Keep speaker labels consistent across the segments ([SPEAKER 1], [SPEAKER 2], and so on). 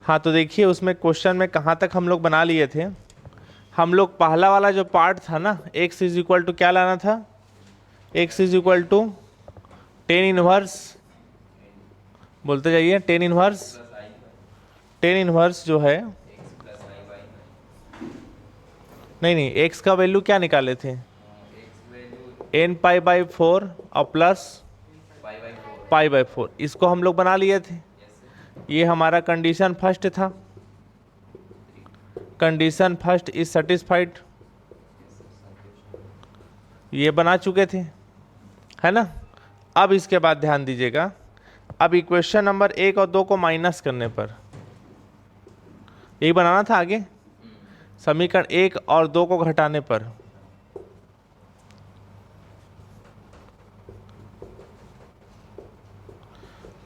[SPEAKER 1] हाँ तो देखिए उसमें क्वेश्चन में कहाँ तक हम लोग बना लिए थे। हम लोग पहला वाला जो पार्ट था ना, एक्स इज इक्वल टू क्या लाना था, X is equal to tan inverse, बोलते जाइए टेन इनवर्स, टेन इनवर्स जो है, नहीं नहीं एक्स का वैल्यू क्या निकाले थे, एन पाई बाई फोर और प्लस पाई बाई फोर, इसको हम लोग बना लिए थे। ये हमारा कंडीशन फर्स्ट था, कंडीशन फर्स्ट इज सेटिस्फाइड, ये बना चुके थे, है ना। अब इसके बाद ध्यान दीजिएगा, अब इक्वेशन नंबर 1 और 2 को माइनस करने पर, यही बनाना था आगे, समीकरण 1 और 2 को घटाने पर,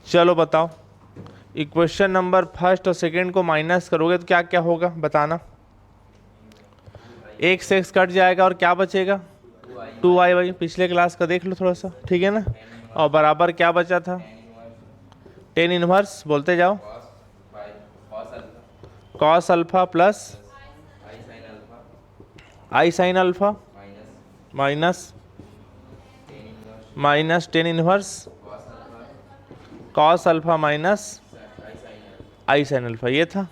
[SPEAKER 1] चलो बताओ, इक्वेशन नंबर फर्स्ट और सेकंड को माइनस करोगे तो क्या क्या होगा बताना। एक से एक्स कट जाएगा और क्या बचेगा, 2y भाई, पिछले क्लास का देख लो थोड़ा सा, ठीक है ना। और बराबर क्या बचा था, टेन इनवर्स, बोलते जाओ, cos alpha plus I sine alpha minus minus ten inverse cos alpha minus I sine alpha, ये था।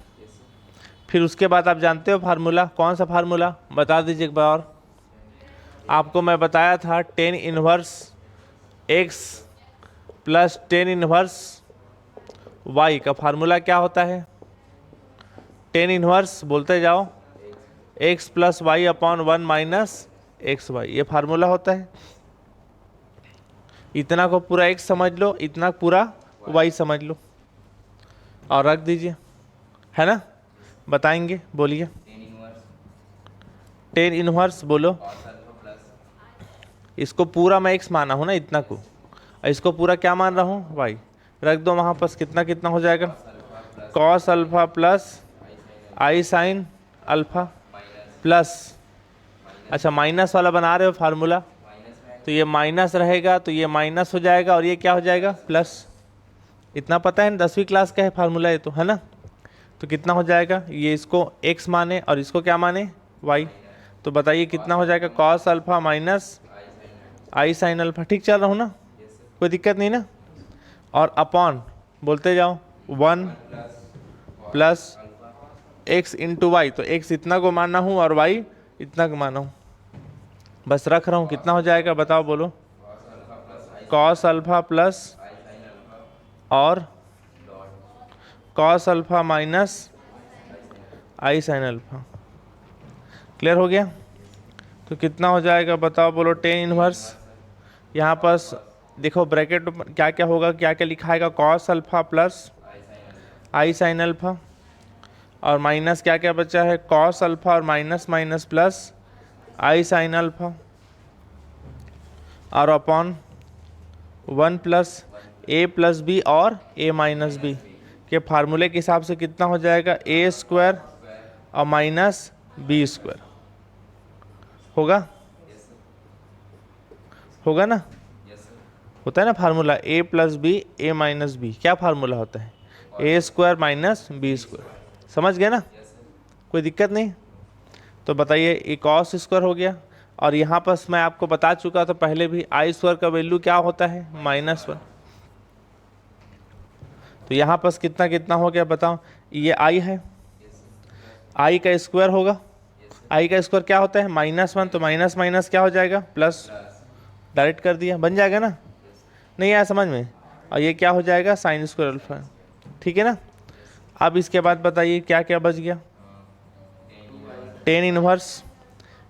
[SPEAKER 1] फिर उसके बाद आप जानते हो फार्मूला, कौन सा फार्मूला बता दीजिए एक बार और। आपको मैं बताया था tan inverse X plus tan inverse Y का फार्मूला क्या होता है, टेन इनवर्स, बोलते जाओ, X plus Y upon one minus X Y, ये फार्मूला होता है। इतना को पूरा एक्स समझ लो, इतना पूरा वाई समझ लो और रख दीजिए, है ना। बताएंगे, बोलिए, टेन इनवर्स बोलो, इसको पूरा मैं एक्स माना हूँ ना, इतना को, और इसको पूरा क्या मान रहा हूँ, वाई, रख दो वहाँ पास, कितना कितना हो जाएगा, cos alpha plus I sine alpha plus, अच्छा माइनस वाला बना रहे हो फार्मूला, तो ये माइनस रहेगा तो ये माइनस हो जाएगा और ये क्या हो जाएगा प्लस, इतना पता है, 10वीं क्लास का है फार्मूला ये तो, है ना। तो कितना हो जाएगा, ये इसको x माने और इसको क्या माने y, तो बताइए कितना हो जाएगा, cos alpha minus I sine alpha, ठीक चल रहा हूँ ना, कोई दिक्कत नहीं ना। और अपॉन, बोलते जाओ, one plus X into Y, तो x इतना को माना हूँ और y इतना को माना हूँ, बस रख रहा हूँ, कितना हो जाएगा बताओ, बोलो, कॉस अल्फा प्लस और cos alpha minus I sine alpha, clear हो गया। तो कितना हो जाएगा बताओ, बोलो, टेन इनवर्स, यहाँ पास देखो ब्रैकेट में क्या क्या होगा, क्या क्या लिखा है, cos alpha plus I sine alpha, और माइनस क्या क्या बचा है, कॉस अल्फा और minus minus plus I sine alpha, और अपॉन वन प्लस ए प्लस बी और ए माइनस बी के फार्मूले के हिसाब से कितना हो जाएगा, ए स्क्वायर और माइनस बी स्क्वायर, होगा, होगा ना, होता है ना फार्मूला, ए प्लस बी ए माइनस बी, क्या फार्मूला होता है, ए स्क्वायर माइनस बी स्क्वायर, समझ गए ना, कोई दिक्कत नहीं। तो बताइए, ये कॉस स्क्वायर हो गया, और यहाँ पर मैं आपको बता चुका था पहले भी, आई स्क्वायर का वैल्यू क्या होता है, -1, तो यहाँ पर कितना कितना हो गया बताओ, ये आई है, आई का स्क्वायर होगा, आई का स्क्वायर क्या होता है, -1, तो माइनस माइनस क्या हो जाएगा, प्लस, डायरेक्ट कर दिया, बन जाएगा ना, नहीं आया समझ में, और ये क्या हो जाएगा, साइन स्क्वायर अल्फा, ठीक है ना। अब इसके बाद बताइए क्या क्या बच गया, टेन इनवर्स,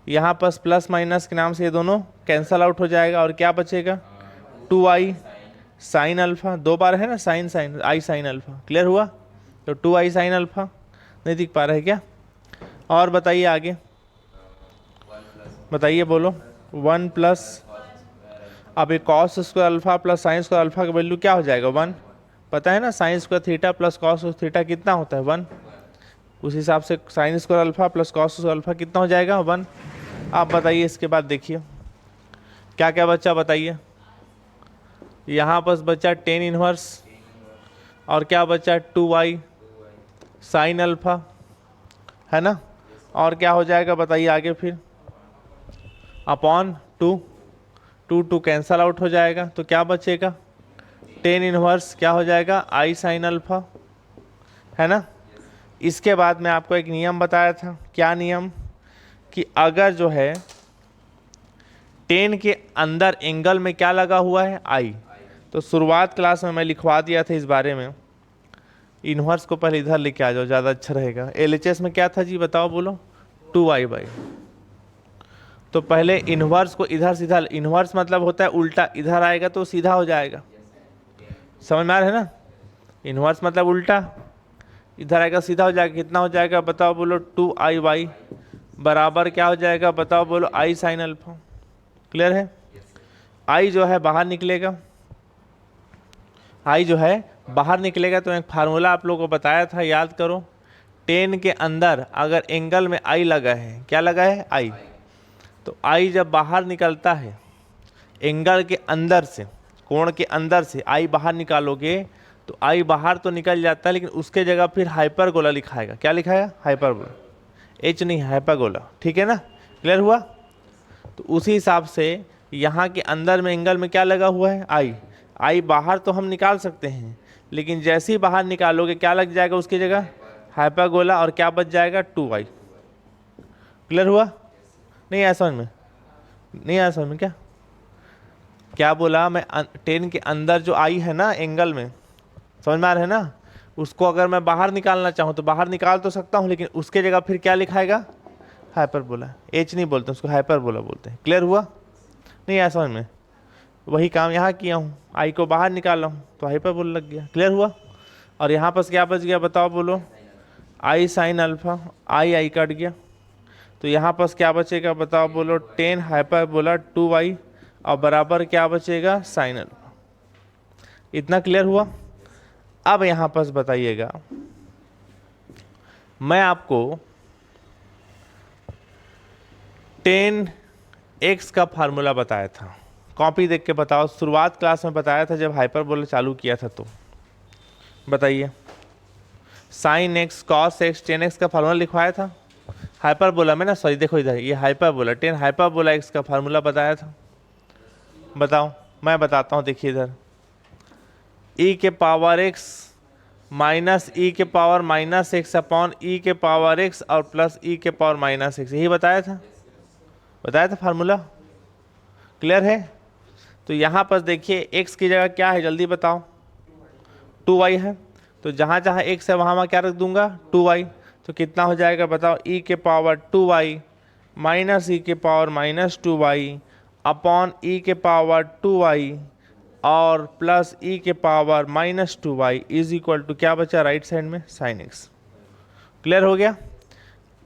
[SPEAKER 1] यहाँ पर प्लस माइनस के नाम से ये दोनों कैंसल आउट हो जाएगा, और क्या बचेगा, 2i साइन अल्फा, दो बार है ना, साइन साइन आई साइन अल्फा, क्लियर हुआ, तो 2i साइन अल्फा, नहीं दिख पा रहा है क्या, और बताइए आगे, बताइए बोलो, वन प्लस, अब ये cos square alpha plus sine square alpha का वैल्यू क्या हो जाएगा, 1, पता है ना, sine square theta plus cos theta कितना होता है, 1, उस हिसाब से sine square alpha plus cos square alpha कितना हो जाएगा, 1। आप बताइए इसके बाद देखिए क्या क्या बच्चा, बताइए, यहाँ पर बच्चा टेन इनवर्स, और क्या बच्चा 2y साइन अल्फा, है ना। और क्या हो जाएगा बताइए आगे फिर, अपॉन 2, 2 कैंसल आउट हो जाएगा, तो क्या बचेगा, टेन इनवर्स क्या हो जाएगा, आई साइन अल्फा, है ना। इसके बाद मैं आपको एक नियम बताया था, क्या नियम, कि अगर जो है 10 के अंदर एंगल में क्या लगा हुआ है, आई, तो शुरुआत क्लास में मैं लिखवा दिया था इस बारे में। इनवर्स को पहले इधर लेके आ जाओ, ज़्यादा अच्छा रहेगा। एलएचएस में क्या था जी, बताओ बोलो, 2i/, तो पहले इनवर्स को इधर सीधा, इनवर्स मतलब होता है उल्टा, इधर आएगा तो सीधा हो जाएगा, समझ में आ रहा है ना। इनवर्स मतलब उल्टा, इधर आएगा सीधा हो जाएगा, कितना हो जाएगा बताओ बोलो, 2i/, बराबर क्या हो जाएगा बताओ बोलो, आई साइन अल्फा। क्लियर है। आई जो है बाहर निकलेगा, आई जो है बाहर निकलेगा, तो एक फार्मूला आप लोगों को बताया था, याद करो। 10 के अंदर अगर एंगल में आई लगा है, क्या लगा है, आई, तो आई जब बाहर निकलता है एंगल के अंदर से, कोण के अंदर से आई बाहर निकालोगे, तो आई बाहर तो निकल जाता है, लेकिन उसके जगह फिर हाइपरगोला लिखाएगा। क्या लिखाएगा, हाइपरगोला, एच नहीं, हाइपरगोला, ठीक है ना। क्लियर हुआ। तो उसी हिसाब से यहाँ के अंदर में एंगल में क्या लगा हुआ है, आई, आई बाहर तो हम निकाल सकते हैं, लेकिन जैसे ही बाहर निकालोगे क्या लग जाएगा उसकी जगह, हाइपरगोला, और क्या बच जाएगा, 2i। क्लियर हुआ, नहीं आया समझ में, नहीं आया समझ में, क्या बोला मैं, 10 के अंदर जो आई है ना एंगल में, समझ में आ रहा है ना, उसको अगर मैं बाहर निकालना चाहूँ तो बाहर निकाल तो सकता हूँ, लेकिन उसके जगह फिर क्या लिखाएगा, हाइपरबोला, एच नहीं बोलते उसको, हाइपरबोला बोलते हैं। क्लियर हुआ, नहीं आया समझ में, वही काम यहाँ किया हूँ, आई को बाहर निकाला हूँ तो हाइपरबोला लग गया। क्लियर हुआ। और यहाँ पर क्या बच गया बताओ बोलो, I sine alpha, I I cut गया, तो यहाँ पर क्या बचेगा बताओ बोलो, 10 हाइपरबोला 2i, और बराबर क्या बचेगा, साइन अल्फा। इतना क्लियर हुआ। अब यहाँ पर बताइएगा, मैं आपको 10x का फार्मूला बताया था, कॉपी देख के बताओ, शुरुआत क्लास में बताया था जब हाइपरबोला चालू किया था, तो बताइए, sine x cos x 10x का फार्मूला लिखवाया था हाइपरबोला में ना, सॉरी देखो इधर, ये हाइपरबोला 10 हाइपरबोला x का फार्मूला बताया था, बताओ। मैं बताता हूँ, देखिए इधर, e के पावर x माइनस e के power minus x upon e के पावर x और प्लस e के पावर माइनस x, यही बताया था फार्मूला। क्लियर है। तो यहाँ पर देखिए x की जगह क्या है जल्दी बताओ, 2y है, तो जहाँ जहाँ x है वहाँ मैं क्या रख दूंगा, 2y, तो कितना हो जाएगा बताओ, e के पावर 2y माइनस e के power minus 2y upon e के पावर 2y और प्लस e के power minus 2y is equal to क्या बचा राइट साइड में, साइन x। क्लियर हो गया।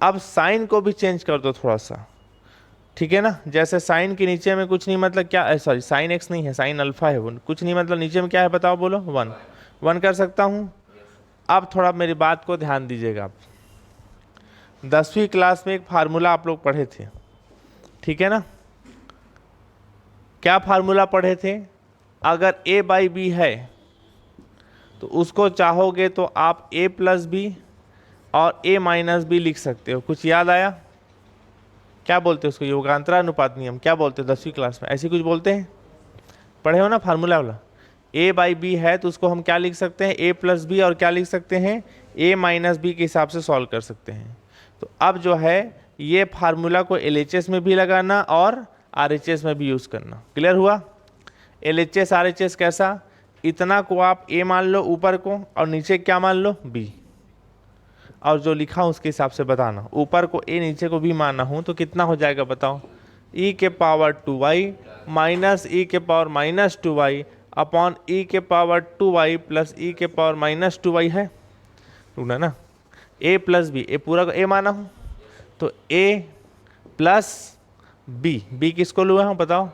[SPEAKER 1] अब साइन को भी चेंज कर दो थोड़ा सा, ठीक है ना। जैसे साइन के नीचे में कुछ नहीं मतलब क्या, सॉरी साइन x नहीं है, साइन अल्फा है, वो कुछ नहीं मतलब नीचे में क्या है बताओ बोलो, 1 कर सकता हूँ। अब थोड़ा मेरी बात को ध्यान दीजिएगा, आप 10वीं क्लास में एक फार्मूला आप लोग पढ़े थे, ठीक है ना। क्या फार्मूला पढ़े थे, अगर a/b है तो उसको चाहोगे तो आप a+b और a-b लिख सकते हो। कुछ याद आया, क्या बोलते हैं उसको, योगांतरानुपात नियम, क्या बोलते हैं 10वीं क्लास में, ऐसी कुछ बोलते हैं, पढ़े हो ना फार्मूला वाला। a/b है तो उसको हम क्या लिख सकते हैं, a+b, और क्या लिख सकते हैं, a-b के हिसाब से सॉल्व कर सकते हैं। तो अब जो है ये फार्मूला को LHS में भी लगाना और RHS में भी यूज़ करना। क्लियर हुआ। LHS RHS कैसा, इतना को आप a मान लो ऊपर को, और नीचे क्या मान लो, b, और जो लिखा उसके हिसाब से बताना, ऊपर को a नीचे को b माना हूँ तो कितना हो जाएगा बताओ, e के पावर 2y माइनस e के power minus 2y upon e के पावर 2y प्लस e के पावर माइनस 2y है, रुकना ना, a प्लस बी, ए पूरा को a माना हूँ तो a प्लस b किसको लुआ हूँ बताओ,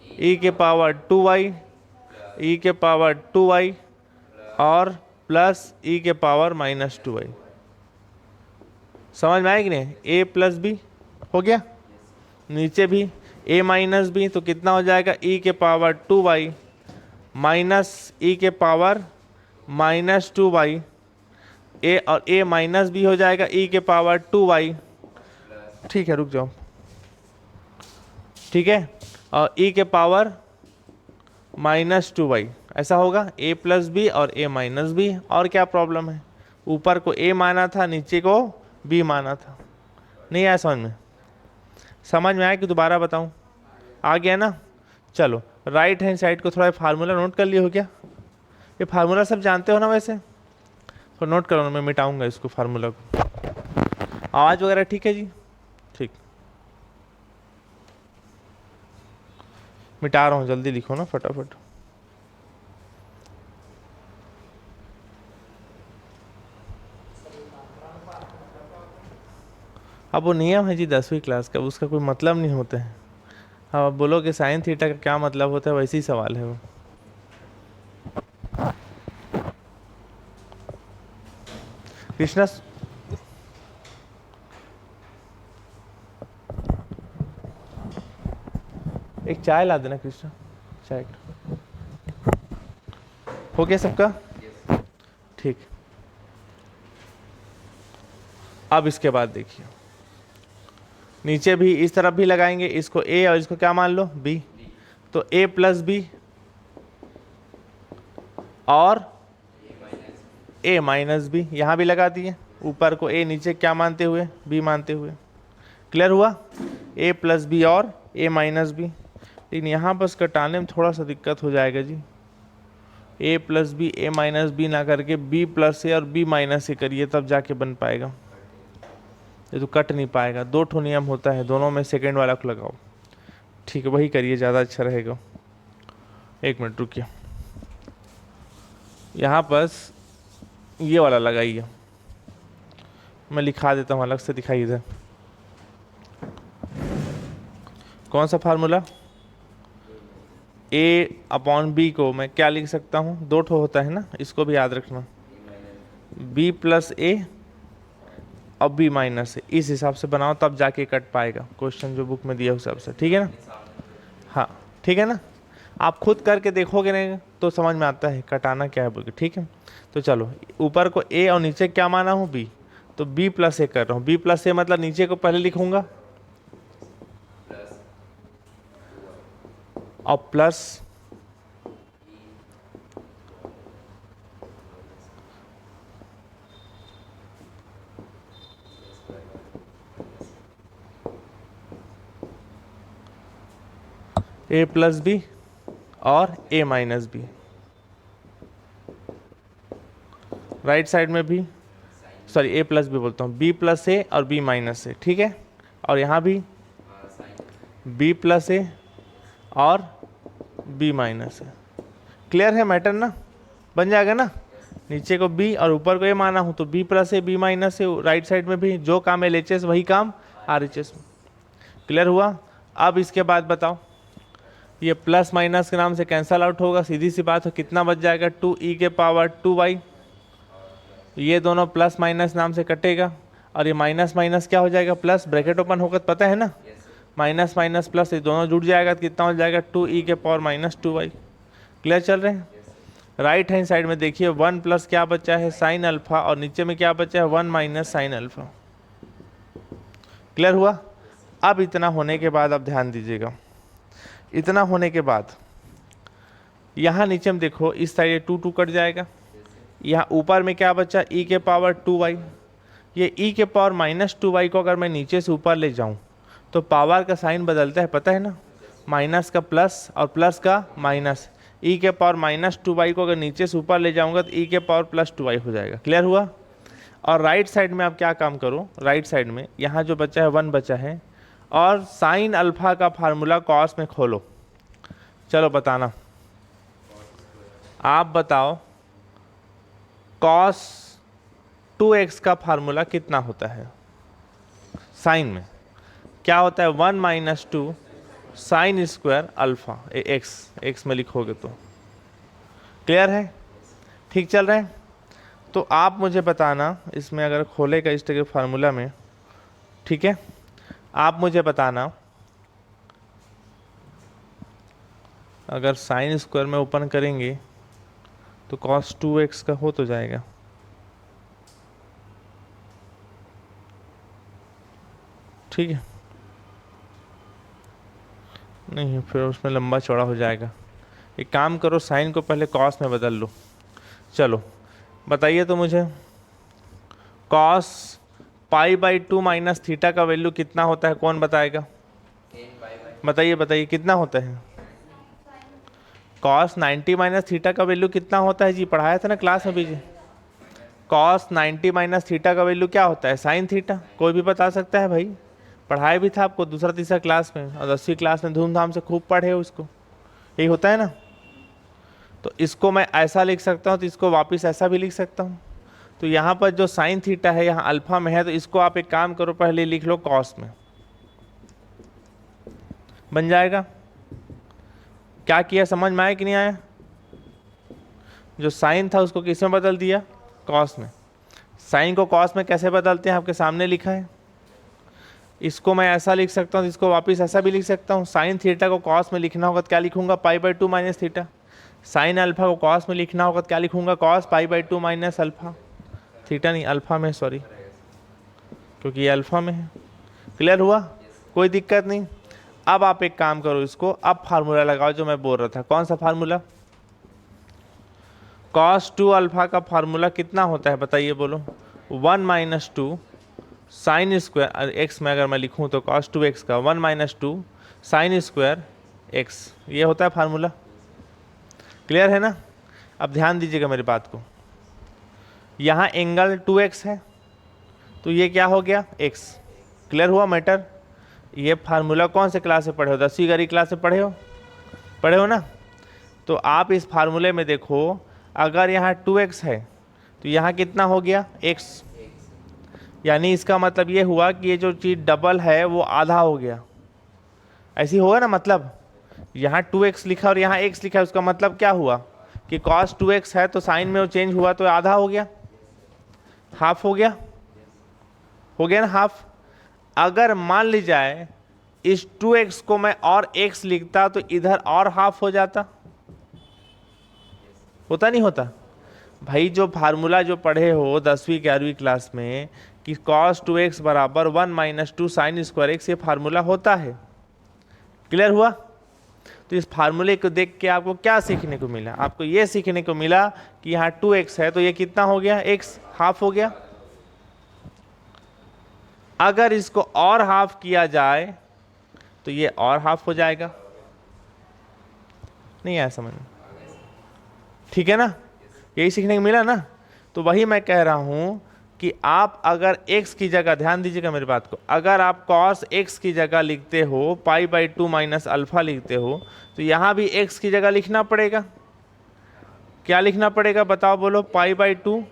[SPEAKER 1] e के पावर 2y, e के पावर 2y और प्लस e के पावर माइनस 2y। समझ में आएगी नहीं, a प्लस बी हो गया, नीचे भी a माइनस बी, तो कितना हो जाएगा, e के पावर 2y माइनस e के पावर माइनस 2y ए और ए माइनस बी हो जाएगा ई के पावर 2y। ठीक है, रुक जाओ। ठीक है, और ई के पावर -2y ऐसा होगा, a प्लस बी और a माइनस बी। और क्या प्रॉब्लम है, ऊपर को a माना था, नीचे को b माना था। नहीं आया समझ में? समझ में आया कि दोबारा बताऊं? आ गया ना? चलो राइट हैंड साइड को थोड़ा फार्मूला नोट कर लिए हो क्या? ये फार्मूला सब जानते हो ना वैसे? तो नोट करो ना, मैं मिटाऊंगा इसको फार्मूला को। आवाज़ वगैरह ठीक है जी? ठीक, मिटा रहा हूँ, जल्दी लिखो ना फटाफट। अब वो नियम है जी 10वीं क्लास का, उसका कोई मतलब नहीं होता है। अब आप बोलो कि साइन थीटा का क्या मतलब होता है, वैसे ही सवाल है वो। कृष्णा, एक चाय ला देना कृष्णा, चाय। हो गया सबका? ठीक। अब इसके बाद देखिए, नीचे भी इस तरफ भी लगाएंगे, इसको a और इसको क्या मान लो b, तो a प्लस बी और a माइनस बी यहाँ भी लगा दिए, ऊपर को a नीचे क्या मानते हुए b मानते हुए। क्लियर हुआ? a प्लस बी और a माइनस बी। लेकिन यहाँ पर घटाने में थोड़ा सा दिक्कत हो जाएगा जी, a plus B a minus B ना करके b प्लस ए और b माइनस ए करिए, तब जाके बन पाएगा। ये तो कट नहीं पाएगा। दो ठो नियम होता है, दोनों में सेकेंड वाला को लगाओ। ठीक है, वही करिए, ज़्यादा अच्छा रहेगा। एक मिनट रुकिए, यहाँ पर ये वाला लगाइए, मैं लिखा देता हूँ अलग से, दिखाइए इधर। कौन सा फार्मूला? a अपॉन b को मैं क्या लिख सकता हूँ, दो ठो होता है ना, इसको भी याद रखना, b प्लस ए और b माइनस ए। इस हिसाब से बनाओ, तब जाके कट पाएगा क्वेश्चन जो बुक में दिया उस हिसाब से। ठीक है ना? हाँ ठीक है ना? आप खुद करके देखोगे नहीं तो समझ में आता है कटाना क्या है बोल के। ठीक है, तो चलो ऊपर को a और नीचे क्या माना हूँ b, तो b प्लस ए कर रहा हूँ। b प्लस ए मतलब नीचे को पहले लिखूंगा और प्लस a प्लस बी और a minus B. Right side में भी, सॉरी a प्लस बी बोलता हूँ, b प्लस ए और b माइनस ए। ठीक है, और यहाँ भी b प्लस ए और b माइनस ए। क्लियर है मैटर ना? बन जाएगा ना? नीचे को b और ऊपर को a माना हूँ, तो b प्लस ए b माइनस ए। राइट साइड में भी जो काम LHS वही काम RHS में। क्लियर हुआ? अब इसके बाद बताओ, ये प्लस माइनस के नाम से कैंसल आउट होगा, सीधी सी बात है। कितना बच जाएगा? 2e के पावर 2y। ये दोनों प्लस माइनस नाम से कटेगा, और ये माइनस माइनस क्या हो जाएगा, प्लस। ब्रैकेट ओपन होगा तो पता है ना, माइनस माइनस प्लस, ये दोनों जुड़ जाएगा तो कितना हो जाएगा? 2e के पावर -2y। क्लियर चल रहे हैं? राइट हैंड साइड में देखिए, 1 प्लस क्या बचा है, साइन अल्फा, और नीचे में क्या बचा है, 1 माइनस साइन अल्फा। क्लियर हुआ? अब इतना होने के बाद अब ध्यान दीजिएगा, इतना होने के बाद यहाँ नीचे में देखो, इस साइड 2 2 कट जाएगा, यहाँ ऊपर में क्या बचा, e के पावर 2y। ये e के पावर -2y को अगर मैं नीचे से ऊपर ले जाऊँ तो पावर का साइन बदलता है, पता है ना, माइनस का प्लस और प्लस का माइनस। e के पावर -2y को अगर नीचे से ऊपर ले जाऊंगा तो e के पावर +2y हो जाएगा। क्लियर हुआ? और राइट साइड में आप क्या काम करो, राइट साइड में यहाँ जो बचा है 1 बचा है, और साइन अल्फा का फार्मूला कॉस में खोलो। चलो बताना, आप बताओ कॉस 2x का फार्मूला कितना होता है? साइन में क्या होता है, 1 minus 2 sine square alpha x में लिखोगे तो। क्लियर है? ठीक चल रहे हैं? तो आप मुझे बताना, इसमें अगर खोलेगा इस तरह के फार्मूला में, ठीक है, आप मुझे बताना, अगर साइन स्क्वायर में ओपन करेंगे तो cos 2x का हो तो जाएगा। ठीक है, नहीं फिर उसमें लंबा चौड़ा हो जाएगा। एक काम करो, साइन को पहले कॉस में बदल लो। चलो बताइए तो मुझे, कॉस पाई/2 माइनस थीटा का वैल्यू कितना होता है, कौन बताएगा? बताइए बताइए कितना होता है? कॉस 90 माइनस थीटा का वैल्यू कितना होता है जी? पढ़ाया था ना क्लास में भी जी। कॉस 90 माइनस थीटा का वैल्यू क्या होता है? Sine theta. कोई भी बता सकता है भाई, पढ़ाया भी था आपको दूसरा तीसरा क्लास में, और 10वीं क्लास में धूमधाम से खूब पढ़े हो इसको। यही होता है ना। तो इसको मैं ऐसा लिख सकता हूँ, तो इसको वापस ऐसा भी लिख सकता हूँ। तो यहाँ पर जो साइन थीटा है यहाँ अल्फा में है, तो इसको आप एक काम करो, पहले लिख लो कॉस में, बन जाएगा। क्या किया, समझ में आया कि नहीं आया? जो साइन था उसको किस में बदल दिया? कॉस में। साइन को कॉस में कैसे बदलते हैं आपके सामने लिखा है। इसको मैं ऐसा लिख सकता हूँ, इसको वापस ऐसा भी लिख सकता हूँ। साइन थीटा को कॉस में लिखना होगा तो क्या लिखूंगा? पाई/2 माइनस थीटा। साइन अल्फा को कॉस में लिखना होगा तो क्या लिखूंगा? कॉस पाई/2 माइनस अल्फा। थीटा नहीं, अल्फा में, सॉरी, क्योंकि ये अल्फा में है। क्लियर हुआ? कोई दिक्कत नहीं। अब आप एक काम करो, इसको अब फार्मूला लगाओ जो मैं बोल रहा था। कौन सा फार्मूला? कॉस 2 अल्फा का फार्मूला कितना होता है बताइए, बोलो। 1 - 2 साइन स्क्वायर एक्स में, अगर मैं लिखूं तो cos 2x का 1 - 2 साइन स्क्वायर एक्स, ये होता है फार्मूला। क्लियर है ना? अब ध्यान दीजिएगा मेरी बात को। यहाँ एंगल 2x है, तो ये क्या हो गया? x। क्लियर हुआ मैटर? ये फार्मूला कौन से क्लास से पढ़े हो? 10वीं गरी क्लास से पढ़े हो? पढ़े हो ना? तो आप इस फार्मूले में देखो, अगर यहाँ 2x है तो यहाँ कितना हो गया? x। यानी इसका मतलब ये हुआ कि ये जो चीज़ डबल है वो आधा हो गया। ऐसी होगा ना, मतलब यहाँ 2x लिखा और यहाँ x लिखा है, उसका मतलब क्या हुआ कि cos 2x है तो साइन में वो चेंज हुआ तो आधा हो गया, हाफ हो गया। हो गया ना हाफ। अगर मान ली जाए इस 2x को मैं और x लिखता तो इधर और हाफ हो जाता। होता नहीं होता? भाई जो फार्मूला जो पढ़े हो 10वीं 11वीं क्लास में कि cos 2x बराबर 1 - 2 साइन स्क्वायर x, ये फार्मूला होता है। क्लियर हुआ? तो इस फार्मूले को देख के आपको क्या सीखने को मिला? आपको ये सीखने को मिला कि यहाँ 2x है तो ये कितना हो गया? x, हाफ हो गया। अगर इसको और हाफ किया जाए तो ये और हाफ हो जाएगा। नहीं आया समझ में? ठीक है ना? यही सीखने को मिला ना। तो वही मैं कह रहा हूं कि आप अगर x की जगह, ध्यान दीजिएगा मेरी बात को, अगर आप cos x की जगह लिखते हो पाई/2 माइनस अल्फा लिखते हो, तो यहां भी x की जगह लिखना पड़ेगा। क्या लिखना पड़ेगा बताओ, बोलो। पाई/2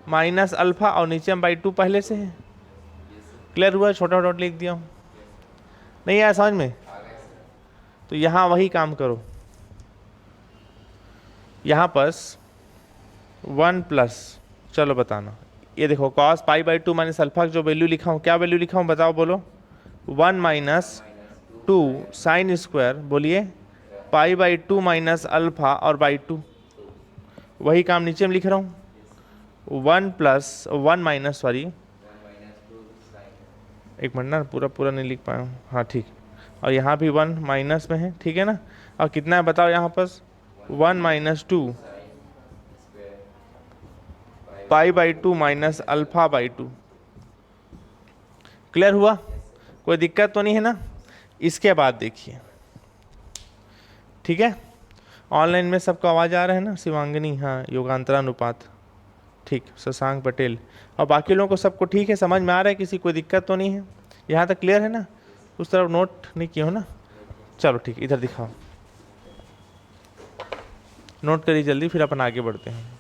[SPEAKER 1] माइनस अल्फा, और नीचे में बाई 2 पहले से है। क्लियर हुआ? छोटा डॉट लिख दिया हूं। नहीं आया समझ में? तो यहां वही काम करो, यहां पर 1+, चलो बताना। ये देखो cos पाई/2 माइनस अल्फा जो वैल्यू लिखा हूँ, क्या वैल्यू लिखा हूँ बताओ, बोलो। 1 - 2 साइन स्क्वायर, बोलिए, पाई/2 माइनस अल्फा और बाई 2। वही काम नीचे में लिख रहा हूँ। 1 माइनस, सॉरी, एक मिनट ना, पूरा पूरा नहीं लिख पाया हूँ। हाँ ठीक। और यहाँ भी 1 माइनस में है, ठीक है ना? और कितना है बताओ यहाँ पर? 1 - 2 पाई/2 माइनस अल्फा/2। क्लियर हुआ? कोई दिक्कत तो नहीं है ना? इसके बाद देखिए, ठीक है, ऑनलाइन में सबको आवाज़ आ रहा है ना? शिवांगिनी, हाँ, योगांतरानुपात, ठीक, शशांक पटेल, और बाकी लोगों को सबको ठीक है, समझ में आ रहा है? किसी कोई दिक्कत तो नहीं है? यहाँ तक क्लियर है ना? उस तरफ नोट नहीं किए हो ना? चलो ठीक, इधर दिखाओ, नोट करिए जल्दी, फिर अपन आगे बढ़ते हैं।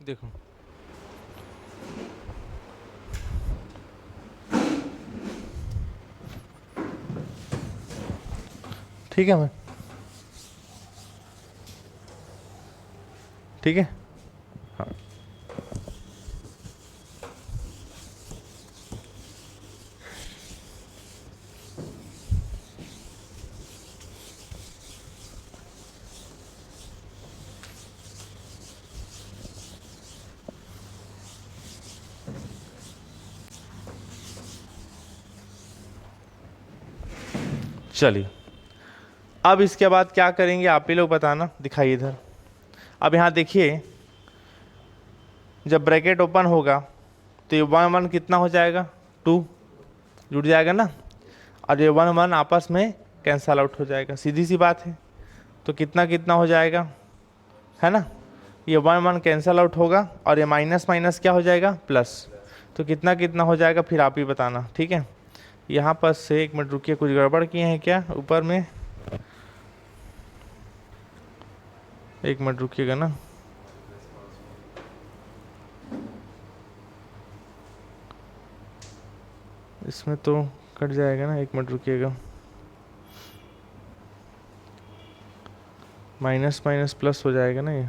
[SPEAKER 1] देखो ठीक है, मैं ठीक है। हाँ चलिए, अब इसके बाद क्या करेंगे आप ही लोग बताना, दिखाइए इधर। अब यहाँ देखिए, जब ब्रैकेट ओपन होगा तो ये 1 1 कितना हो जाएगा, 2 जुड़ जाएगा ना, और ये 1 1 आपस में कैंसल आउट हो जाएगा, सीधी सी बात है। तो कितना कितना हो जाएगा, है ना, ये 1 1 कैंसल आउट होगा और ये माइनस माइनस क्या हो जाएगा, प्लस। तो कितना कितना हो जाएगा फिर आप ही बताना, ठीक है। यहाँ पर से 1 मिनट रुकिए, कुछ गड़बड़ किए हैं क्या ऊपर में, 1 मिनट रुकिएगा ना। इसमें तो कट जाएगा ना, 1 मिनट रुकिएगा। माइनस माइनस प्लस हो जाएगा ना ये,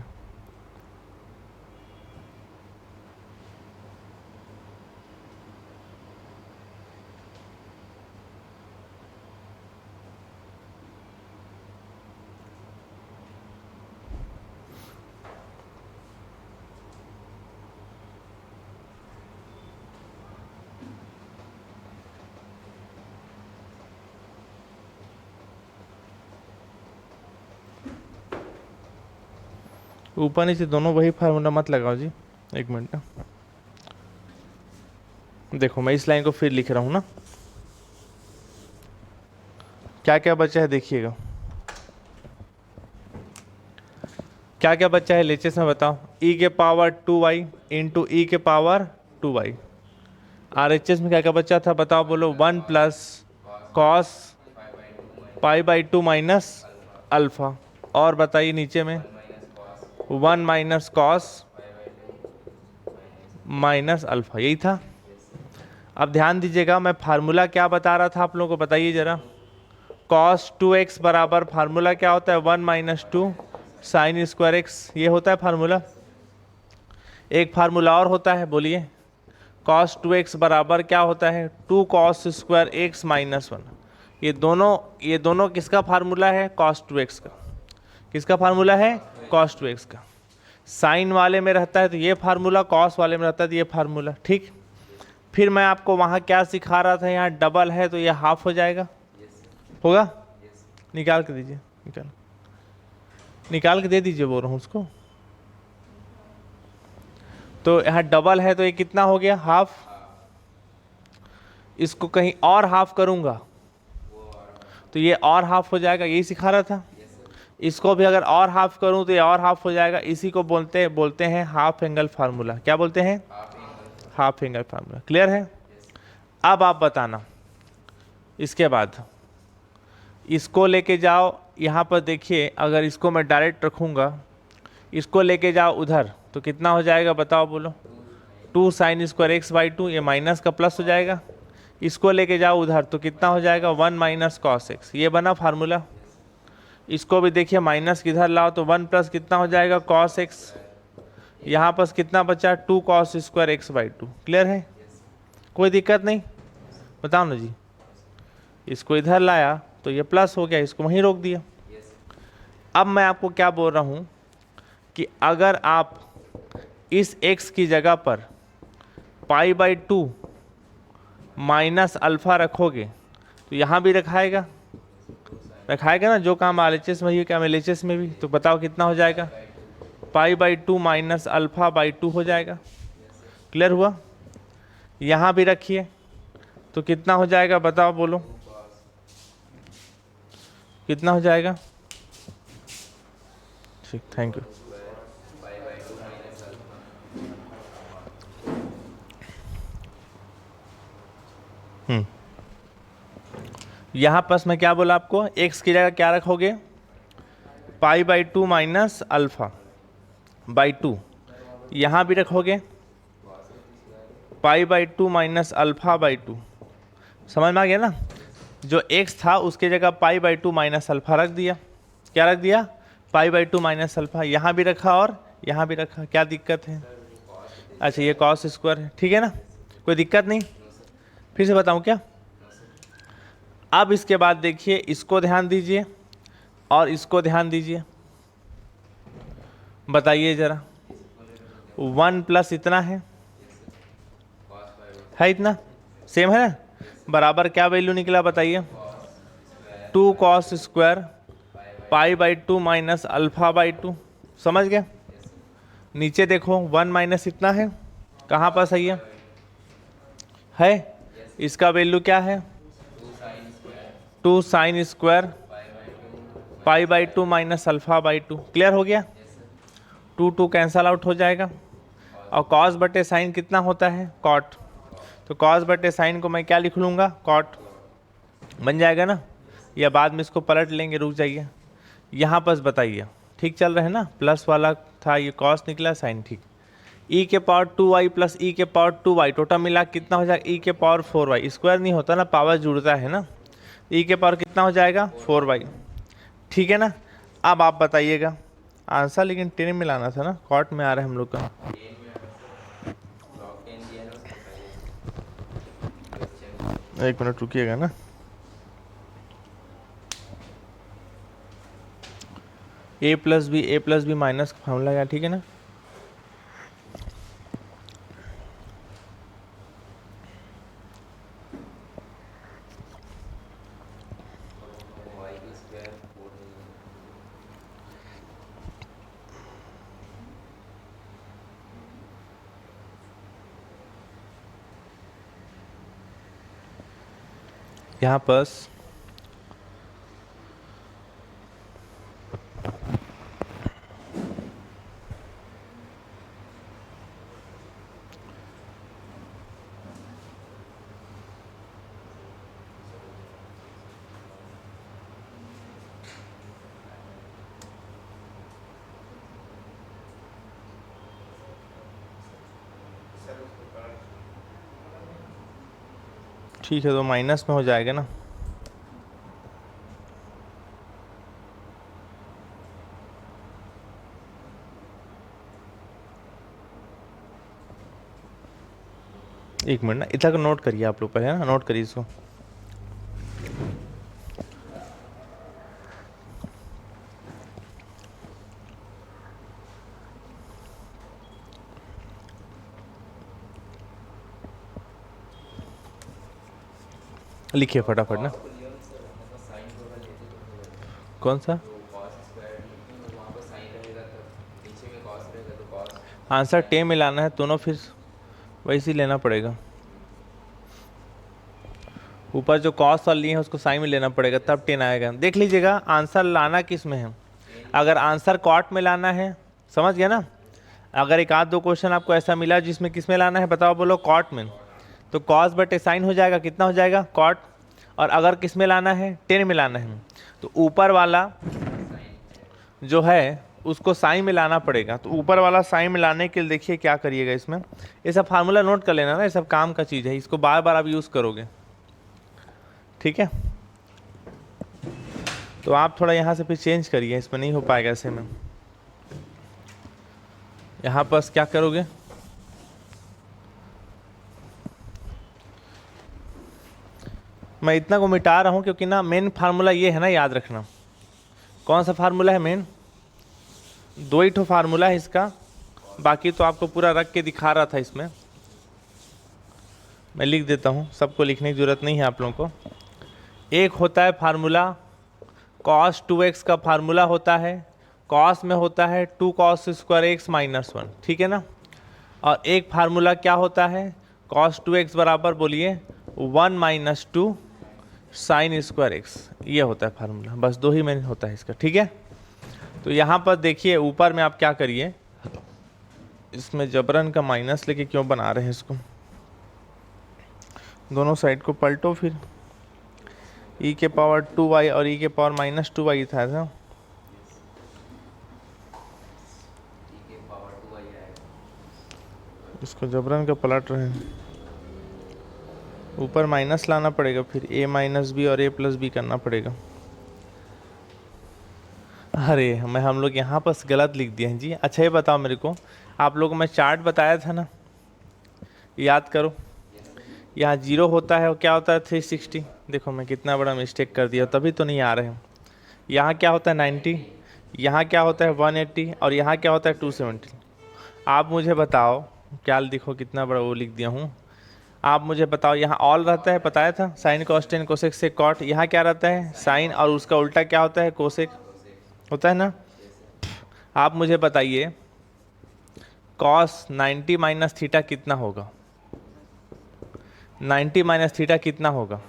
[SPEAKER 1] ऊपर नीचे दोनों वही फार्मूला मत लगाओ जी, 1 मिनट ना। देखो मैं इस लाइन को फिर लिख रहा हूँ ना, क्या क्या बचा है देखिएगा, क्या क्या बचा है लेचेस में बताओ। e के पावर 2y इंटू ई के पावर 2y। RHS में क्या क्या बचा था बताओ, बोलो। 1 plus cos pi by 2 minus alpha, और बताइए नीचे में 1 माइनस कॉस माइनस अल्फा, यही था। अब ध्यान दीजिएगा, मैं फार्मूला क्या बता रहा था आप लोगों को, बताइए जरा। कॉस 2x बराबर फार्मूला क्या होता है, 1 माइनस 2 साइन स्क्वायर एक्स, ये होता है फार्मूला। एक फार्मूला और होता है, बोलिए। कॉस 2x बराबर क्या होता है, 2 कॉस स्क्वायर एक्स माइनस 1। ये दोनों किसका फार्मूला है, कॉस 2x का। किसका फार्मूला है, कॉस 2x का। साइन वाले में रहता है तो ये फार्मूला, कॉस वाले में रहता है तो ये फार्मूला, ठीक। फिर मैं आपको वहाँ क्या सिखा रहा था, यहाँ डबल है तो ये हाफ हो जाएगा, होगा। निकाल के दीजिए, निकाल के दे दीजिए, बोल रहा हूँ उसको। तो यहाँ डबल है तो ये कितना हो गया, हाफ। इसको कहीं और हाफ करूंगा तो ये और हाफ हो जाएगा, यही सिखा रहा था। इसको भी अगर और हाफ करूं तो ये और हाफ हो जाएगा। इसी को बोलते हैं हाफ एंगल फार्मूला। क्या बोलते हैं, हाफ एंगल फार्मूला। क्लियर है। अब आप बताना, इसके बाद इसको लेके जाओ यहाँ पर, देखिए अगर इसको मैं डायरेक्ट रखूँगा, इसको लेके जाओ उधर तो कितना हो जाएगा बताओ, बोलो। 2 साइन स्क्वायर एक्स बाई 2, ये माइनस का प्लस हो जाएगा। इसको लेके जाओ उधर तो कितना हो जाएगा, 1 माइनस कॉस एक्स, ये बना फार्मूला। इसको भी देखिए माइनस किधर लाओ तो 1 प्लस कितना हो जाएगा, कॉस एक्स। यहाँ पर कितना बचा, 2 cos square x by 2। Clear है, कोई दिक्कत नहीं, बताओ ना जी। इसको इधर लाया तो ये प्लस हो गया, इसको वहीं रोक दिया। अब मैं आपको क्या बोल रहा हूँ कि अगर आप इस x की जगह पर पाई बाई 2 माइनस अल्फा रखोगे तो यहाँ भी रखाएगा ना, जो काम RHS में ही क्या LHS में भी। तो बताओ कितना हो जाएगा, pi by 2 minus alpha by 2 हो जाएगा। क्लियर हुआ। यहाँ भी रखिए तो कितना हो जाएगा बताओ, बोलो कितना हो जाएगा। ठीक, थैंक यू। यहाँ पास मैं क्या बोला आपको, x की जगह क्या रखोगे, pi by 2 minus alpha by 2। यहाँ भी रखोगे pi by two minus alpha by two, समझ में आ गया ना। जो x था उसके जगह pi by two minus alpha रख दिया। क्या रख दिया? Pi by two minus alpha. यहाँ भी रखा और यहाँ भी रखा, क्या दिक्कत है? अच्छा ये कॉस स्क्वायर है, ठीक है ना, कोई दिक्कत नहीं। फिर से बताऊँ क्या? अब इसके बाद देखिए, इसको ध्यान दीजिए और इसको ध्यान दीजिए, बताइए जरा। 1 प्लस इतना है इतना, सेम है ना, बराबर क्या वैल्यू निकला बताइए? 2 cos square pi by two minus alpha by two, समझ गए। नीचे देखो 1 माइनस इतना है, कहाँ पर सही है? इसका वैल्यू क्या है? 2 sine square pi by two minus alpha by two. Clear हो गया? 2 कैंसल आउट हो जाएगा और कॉस बटे साइन कितना होता है? कॉट। तो कॉस बटे साइन को मैं क्या लिख लूँगा? कॉट, बन जाएगा ना। या बाद में इसको पलट लेंगे, रुक जाइए। यहाँ पर बताइए, ठीक चल रहे हैं ना? प्लस वाला था, ये कॉस निकला, साइन, ठीक। ई के पावर 2y प्लस ई के पावर 2y, टोटल मिला कितना हो जाएगा? ई के पावर 4y। स्क्वायर नहीं होता ना, पावर जुड़ता है ना। ई के पावर कितना हो जाएगा? 4y, ठीक है ना। अब आप बताइएगा आंसर, लेकिन 10 में लाना था ना, कॉट में आ रहा है हम लोग का। एक मिनट रुकिएगा ना। ए प्लस बी माइनस का फॉर्मूला क्या, ठीक है ना। यहाँ पर ठीक है, तो माइनस में हो जाएगा ना। एक मिनट ना, इतना को नोट करिए आप लोग पहले ना, नोट करिए इसको। लिखिए फटाफट ना। कौन सा आंसर? 10 में लाना है दोनों, फिर वैसे ही लेना पड़ेगा। ऊपर जो कॉस और लिए हैं उसको साइन में लेना पड़ेगा, तब 10 आएगा। देख लीजिएगा आंसर लाना किस में है। अगर आंसर कॉट में लाना है, समझ गया ना। अगर एक आध दो क्वेश्चन आपको ऐसा मिला जिसमें किस में लाना है, बताओ, बोलो कॉट में, तो कॉस बटे साइन हो जाएगा, कितना हो जाएगा? कॉट। और अगर किस में लाना है? 10 में लाना है, तो ऊपर वाला जो है उसको साइन में लाना पड़ेगा। तो ऊपर वाला साइन में लाने के लिए देखिए क्या करिएगा इसमें, ये सब फार्मूला नोट कर लेना ना, ये सब काम का चीज़ है, इसको बार बार आप यूज़ करोगे, ठीक है। तो आप थोड़ा यहाँ से फिर चेंज करिए, इसमें नहीं हो पाएगा ऐसे में। यहाँ पर क्या करोगे? मैं इतना को मिटा रहा हूँ क्योंकि ना मेन फार्मूला ये है ना, याद रखना। कौन सा फार्मूला है मेन? 2 ही ठो फार्मूला है इसका, बाकी तो आपको पूरा रख के दिखा रहा था इसमें। मैं लिख देता हूँ, सबको लिखने की ज़रूरत नहीं है आप लोगों को। एक होता है फार्मूला cos 2x का फार्मूला होता है, cos में होता है 2 cos स्क्वायर x माइनस 1, ठीक है ना। और एक फार्मूला क्या होता है? cos 2x बराबर बोलिए 1 माइनस 2 साइन स्क्वायर x, ये होता है फार्मूला। बस 2 ही में होता है इसका, ठीक है। तो यहाँ पर देखिए ऊपर में आप क्या करिए, इसमें जबरन का माइनस लेके क्यों बना रहे हैं इसको, दोनों साइड को पलटो, फिर e के पावर 2y और e के पावर माइनस 2y था ना। इसको जबरन का पलट रहे हैं, ऊपर माइनस लाना पड़ेगा, फिर a माइनस बी और a प्लस बी करना पड़ेगा। अरे हम लोग यहाँ पर गलत लिख दिए हैं जी। अच्छा ये बताओ मेरे को, आप लोगों को मैं चार्ट बताया था ना, याद करो। यहाँ 0 होता है और क्या होता है 360। देखो मैं कितना बड़ा मिस्टेक कर दिया, तभी तो नहीं आ रहे हैं। यहाँ क्या होता है 90, यहाँ क्या होता है 180 और यहाँ क्या होता है 270। आप मुझे बताओ, क्या देखो कितना बड़ा वो लिख दिया हूँ। आप मुझे बताओ, यहाँ ऑल रहता है, बताया था साइन कॉस टेन कोसेक से कॉट। यहाँ क्या रहता है साइन, और उसका उल्टा क्या होता है कोसेक होता है ना। आप मुझे बताइए कॉस 90 माइनस थीटा कितना होगा? 90 माइनस थीटा कितना होगा?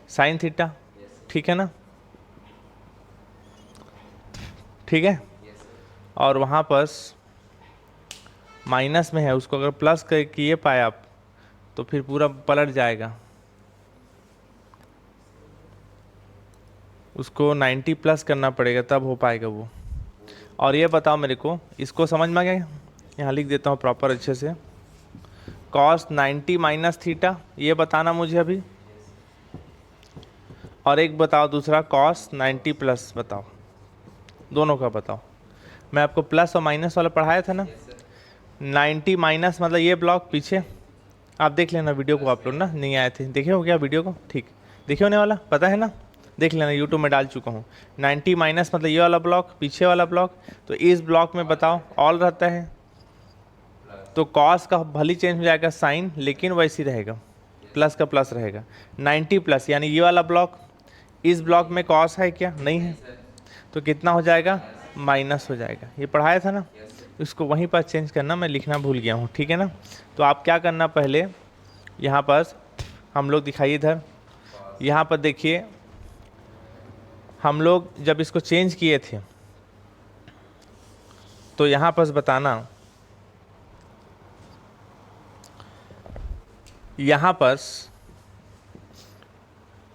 [SPEAKER 1] साइन थीटा, ठीक है ना, ठीक है। और वहाँ पर माइनस में है, उसको अगर प्लस कर किए पाए आप तो फिर पूरा पलट जाएगा। उसको 90 प्लस करना पड़ेगा तब हो पाएगा वो। और ये बताओ मेरे को, इसको समझ में आ गया? यहाँ लिख देता हूँ प्रॉपर अच्छे से। कॉस 90 माइनस थीटा ये बताना मुझे अभी, और एक बताओ दूसरा कॉस 90 प्लस बताओ, दोनों का बताओ। मैं आपको प्लस और माइनस वाला पढ़ाया था ना। 90 माइनस मतलब ये ब्लॉक पीछे, आप देख लेना वीडियो को, आप लोग ना नहीं आए थे, देखे हो क्या वीडियो को? ठीक, देखे होने वाला पता है ना, देख लेना, यूट्यूब में डाल चुका हूँ। 90 माइनस मतलब ये वाला ब्लॉक, पीछे वाला ब्लॉक। तो इस ब्लॉक में बताओ ऑल रहता है, तो कॉस का भले चेंज हो जाएगा साइन, लेकिन वैसी रहेगा, प्लस का प्लस रहेगा। 90 प्लस यानी ये वाला ब्लॉक, इस ब्लॉक में कॉस है क्या? नहीं है, तो कितना हो जाएगा? माइनस हो जाएगा। ये पढ़ाया था ना, इसको वहीं पर चेंज करना, मैं लिखना भूल गया हूँ, ठीक है ना। तो आप क्या करना, पहले यहाँ पर हम लोग दिखाइए इधर, यहाँ पर देखिए हम लोग जब इसको चेंज किए थे तो यहाँ पर बताना, यहाँ पर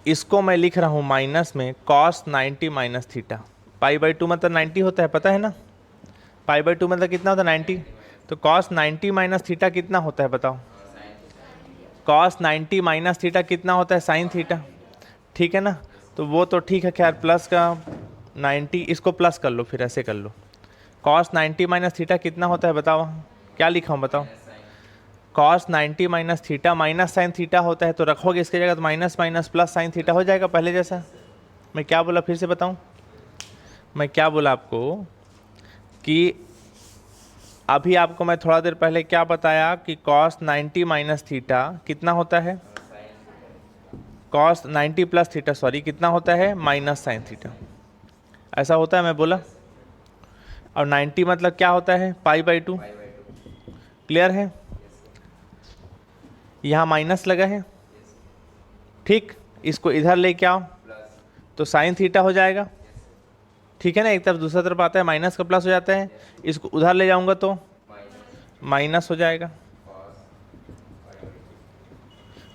[SPEAKER 1] इसको मैं लिख रहा हूँ माइनस में cos 90 minus theta. Pi by 2 मतलब 90 होता है, पता है ना। पाई बाई 2 मतलब कितना होता है 90। तो कॉस 90 माइनस थीटा कितना होता है बताओ? कॉस 90 माइनस थीटा कितना होता है? साइन थीटा, ठीक है ना। तो वो तो ठीक है, खैर प्लस का 90, इसको प्लस कर लो, फिर ऐसे कर लो। कॉस 90 माइनस थीटा कितना होता है बताओ? क्या लिखा हूँ बताओ? Cos 90 minus theta minus sine theta होता है, तो रखोगे इसके जगह तो minus minus plus sine theta हो जाएगा पहले जैसा। मैं क्या बोला फिर से बताऊं? मैं क्या बोला आपको कि अभी आपको मैं थोड़ा देर पहले क्या बताया कि कॉस 90 माइनस थीटा कितना होता है? कॉस 90 प्लस थीटा सॉरी कितना होता है? माइनस साइन थीटा, ऐसा होता है मैं बोला। और 90 मतलब क्या होता है? पाई बाई 2, क्लियर है। यहाँ माइनस लगा है, ठीक, इसको इधर लेके आओ तो साइन थीटा हो जाएगा, ठीक है ना। एक तरफ दूसरा तरफ आता है माइनस का प्लस हो जाता है, इसको उधर ले जाऊंगा तो माइनस हो जाएगा।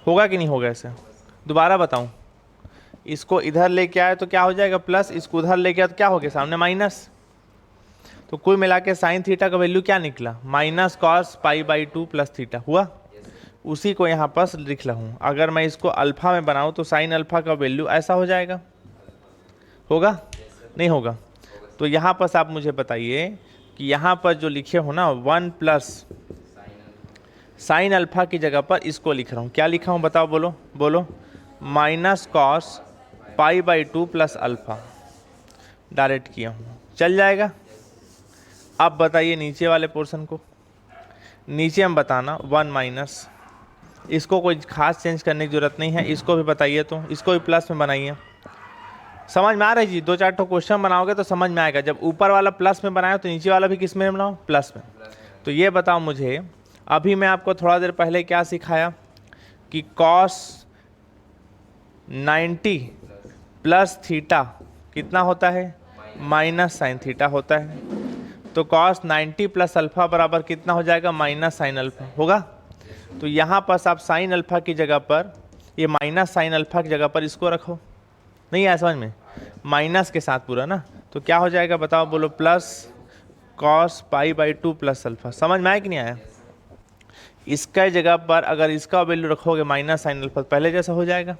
[SPEAKER 1] होगा कि नहीं होगा? ऐसे दोबारा बताऊं, इसको इधर लेके आए तो क्या हो जाएगा? प्लस, इसको उधर लेके आए तो क्या हो गया? सामने माइनस। तो कुल मिला के साइन थीटा का वैल्यू क्या निकला? Minus cos pi by 2 plus theta हुआ। उसी को यहाँ पर लिख रहा हूँ। अगर मैं इसको अल्फा में बनाऊँ तो साइन अल्फा का वैल्यू ऐसा हो जाएगा, होगा नहीं होगा? तो यहाँ पर आप मुझे बताइए कि यहाँ पर जो लिखे हो ना 1 प्लस साइन अल्फा की जगह पर इसको लिख रहा हूँ, क्या लिखा हूँ बताओ? बोलो बोलो। Minus cos pi by 2 plus alpha direct किया हूँ, चल जाएगा। अब बताइए नीचे वाले पोर्शन को, नीचे हम बताना 1 माइनस, इसको कोई खास चेंज करने की जरूरत नहीं है, इसको भी बताइए, तो इसको भी प्लस में बनाइए। समझ में आ रहा है जी? 2-4 ठो क्वेश्चन बनाओगे तो समझ में आएगा। जब ऊपर वाला प्लस में बनाया तो नीचे वाला भी किस में बनाओ? प्लस में। तो ये बताओ मुझे, अभी मैं आपको थोड़ा देर पहले क्या सिखाया कि कॉस 90 प्लस थीटा कितना होता है? माइनस साइन थीटा होता है। तो कॉस 90 प्लस अल्फा बराबर कितना हो जाएगा? माइनस साइन अल्फा होगा। तो यहाँ पर आप साइन अल्फा की जगह पर, ये माइनस साइन अल्फा की जगह पर इसको रखो, नहीं आया समझ में? माइनस के साथ पूरा ना, तो क्या हो जाएगा बताओ? बोलो plus cos pi by 2 plus alpha. समझ में आया कि नहीं आया? इसका जगह पर अगर इसका वैल्यू रखोगे माइनस साइन अल्फा पहले जैसा हो जाएगा।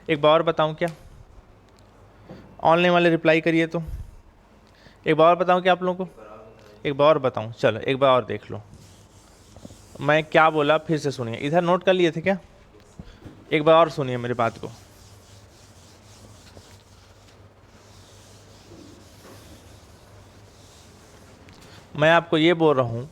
[SPEAKER 1] एक बार और बताऊं क्या, ऑनलाइन वाले रिप्लाई करिए तो। एक बार और बताऊं क्या आप लोगों को, एक बार और बताऊं, चलो एक बार और देख लो मैं क्या बोला, फिर से सुनिए। इधर नोट कर लिए थे क्या, एक बार और सुनिए मेरी बात को। मैं आपको ये बोल रहा हूं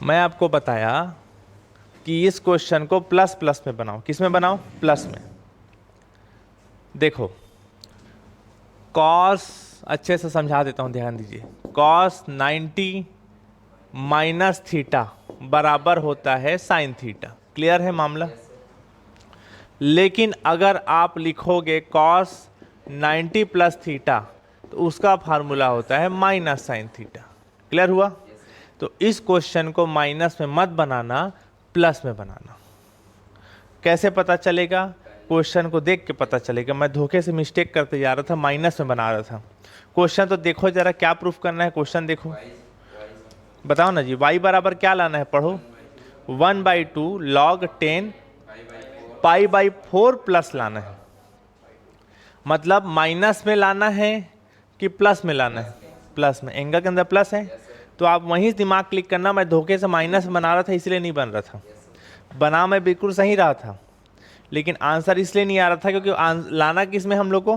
[SPEAKER 1] मैं आपको बताया कि इस क्वेश्चन को प्लस प्लस में बनाओ। किस में बनाओ, प्लस में। देखो कॉस, अच्छे से समझा देता हूं, ध्यान दीजिए। कॉस 90 माइनस थीटा बराबर होता है साइन थीटा। क्लियर है मामला। लेकिन अगर आप लिखोगे कॉस 90 प्लस थीटा तो उसका फार्मूला होता है माइनस साइन थीटा। क्लियर हुआ। तो इस क्वेश्चन को माइनस में मत बनाना, प्लस में बनाना। कैसे पता चलेगा, क्वेश्चन को देख के पता चलेगा। मैं धोखे से मिस्टेक करते जा रहा था, माइनस में बना रहा था। क्वेश्चन तो देखो जरा, क्या प्रूफ करना है, क्वेश्चन देखो, बताओ ना जी। y बराबर क्या लाना है, पढ़ो। 1/2 log 10 पाई/4 प्लस लाना है। मतलब माइनस में लाना है कि प्लस में लाना है, प्लस में। एंगल के अंदर प्लस है तो आप वहीं दिमाग क्लिक करना। मैं धोखे से माइनस बना रहा था इसलिए नहीं बन रहा था, बना मैं बिल्कुल सही रहा था, लेकिन आंसर इसलिए नहीं आ रहा था क्योंकि लाना किस में हम लोग को,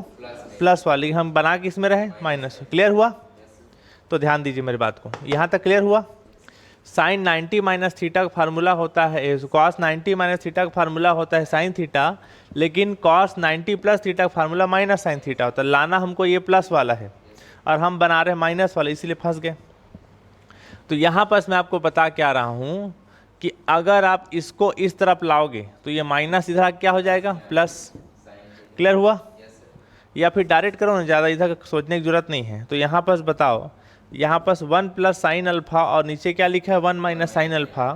[SPEAKER 1] प्लस वाली, हम बना किस में रहे, माइनस। क्लियर हुआ। तो ध्यान दीजिए मेरी बात को, यहाँ तक क्लियर हुआ। साइन 90 माइनस थीटा का फार्मूला होता है, कॉस 90 माइनस थीटा का फार्मूला होता है साइन थीटा, लेकिन कॉस 90 प्लस थीटा का फार्मूला माइनस साइन थीटा होता है। लाना हमको ये प्लस वाला है और हम बना रहे हैं माइनस वाला, इसीलिए फंस गए। तो यहाँ पर मैं आपको बता क्या रहा हूँ कि अगर आप इसको इस तरफ लाओगे तो ये माइनस इधर क्या हो जाएगा, प्लस। क्लियर हुआ। या फिर डायरेक्ट करो ना, ज़्यादा इधर सोचने की जरूरत नहीं है। तो यहाँ पर बताओ, यहाँ पर 1 प्लस साइन अल्फा और नीचे क्या लिखा है 1 माइनस साइन अल्फा।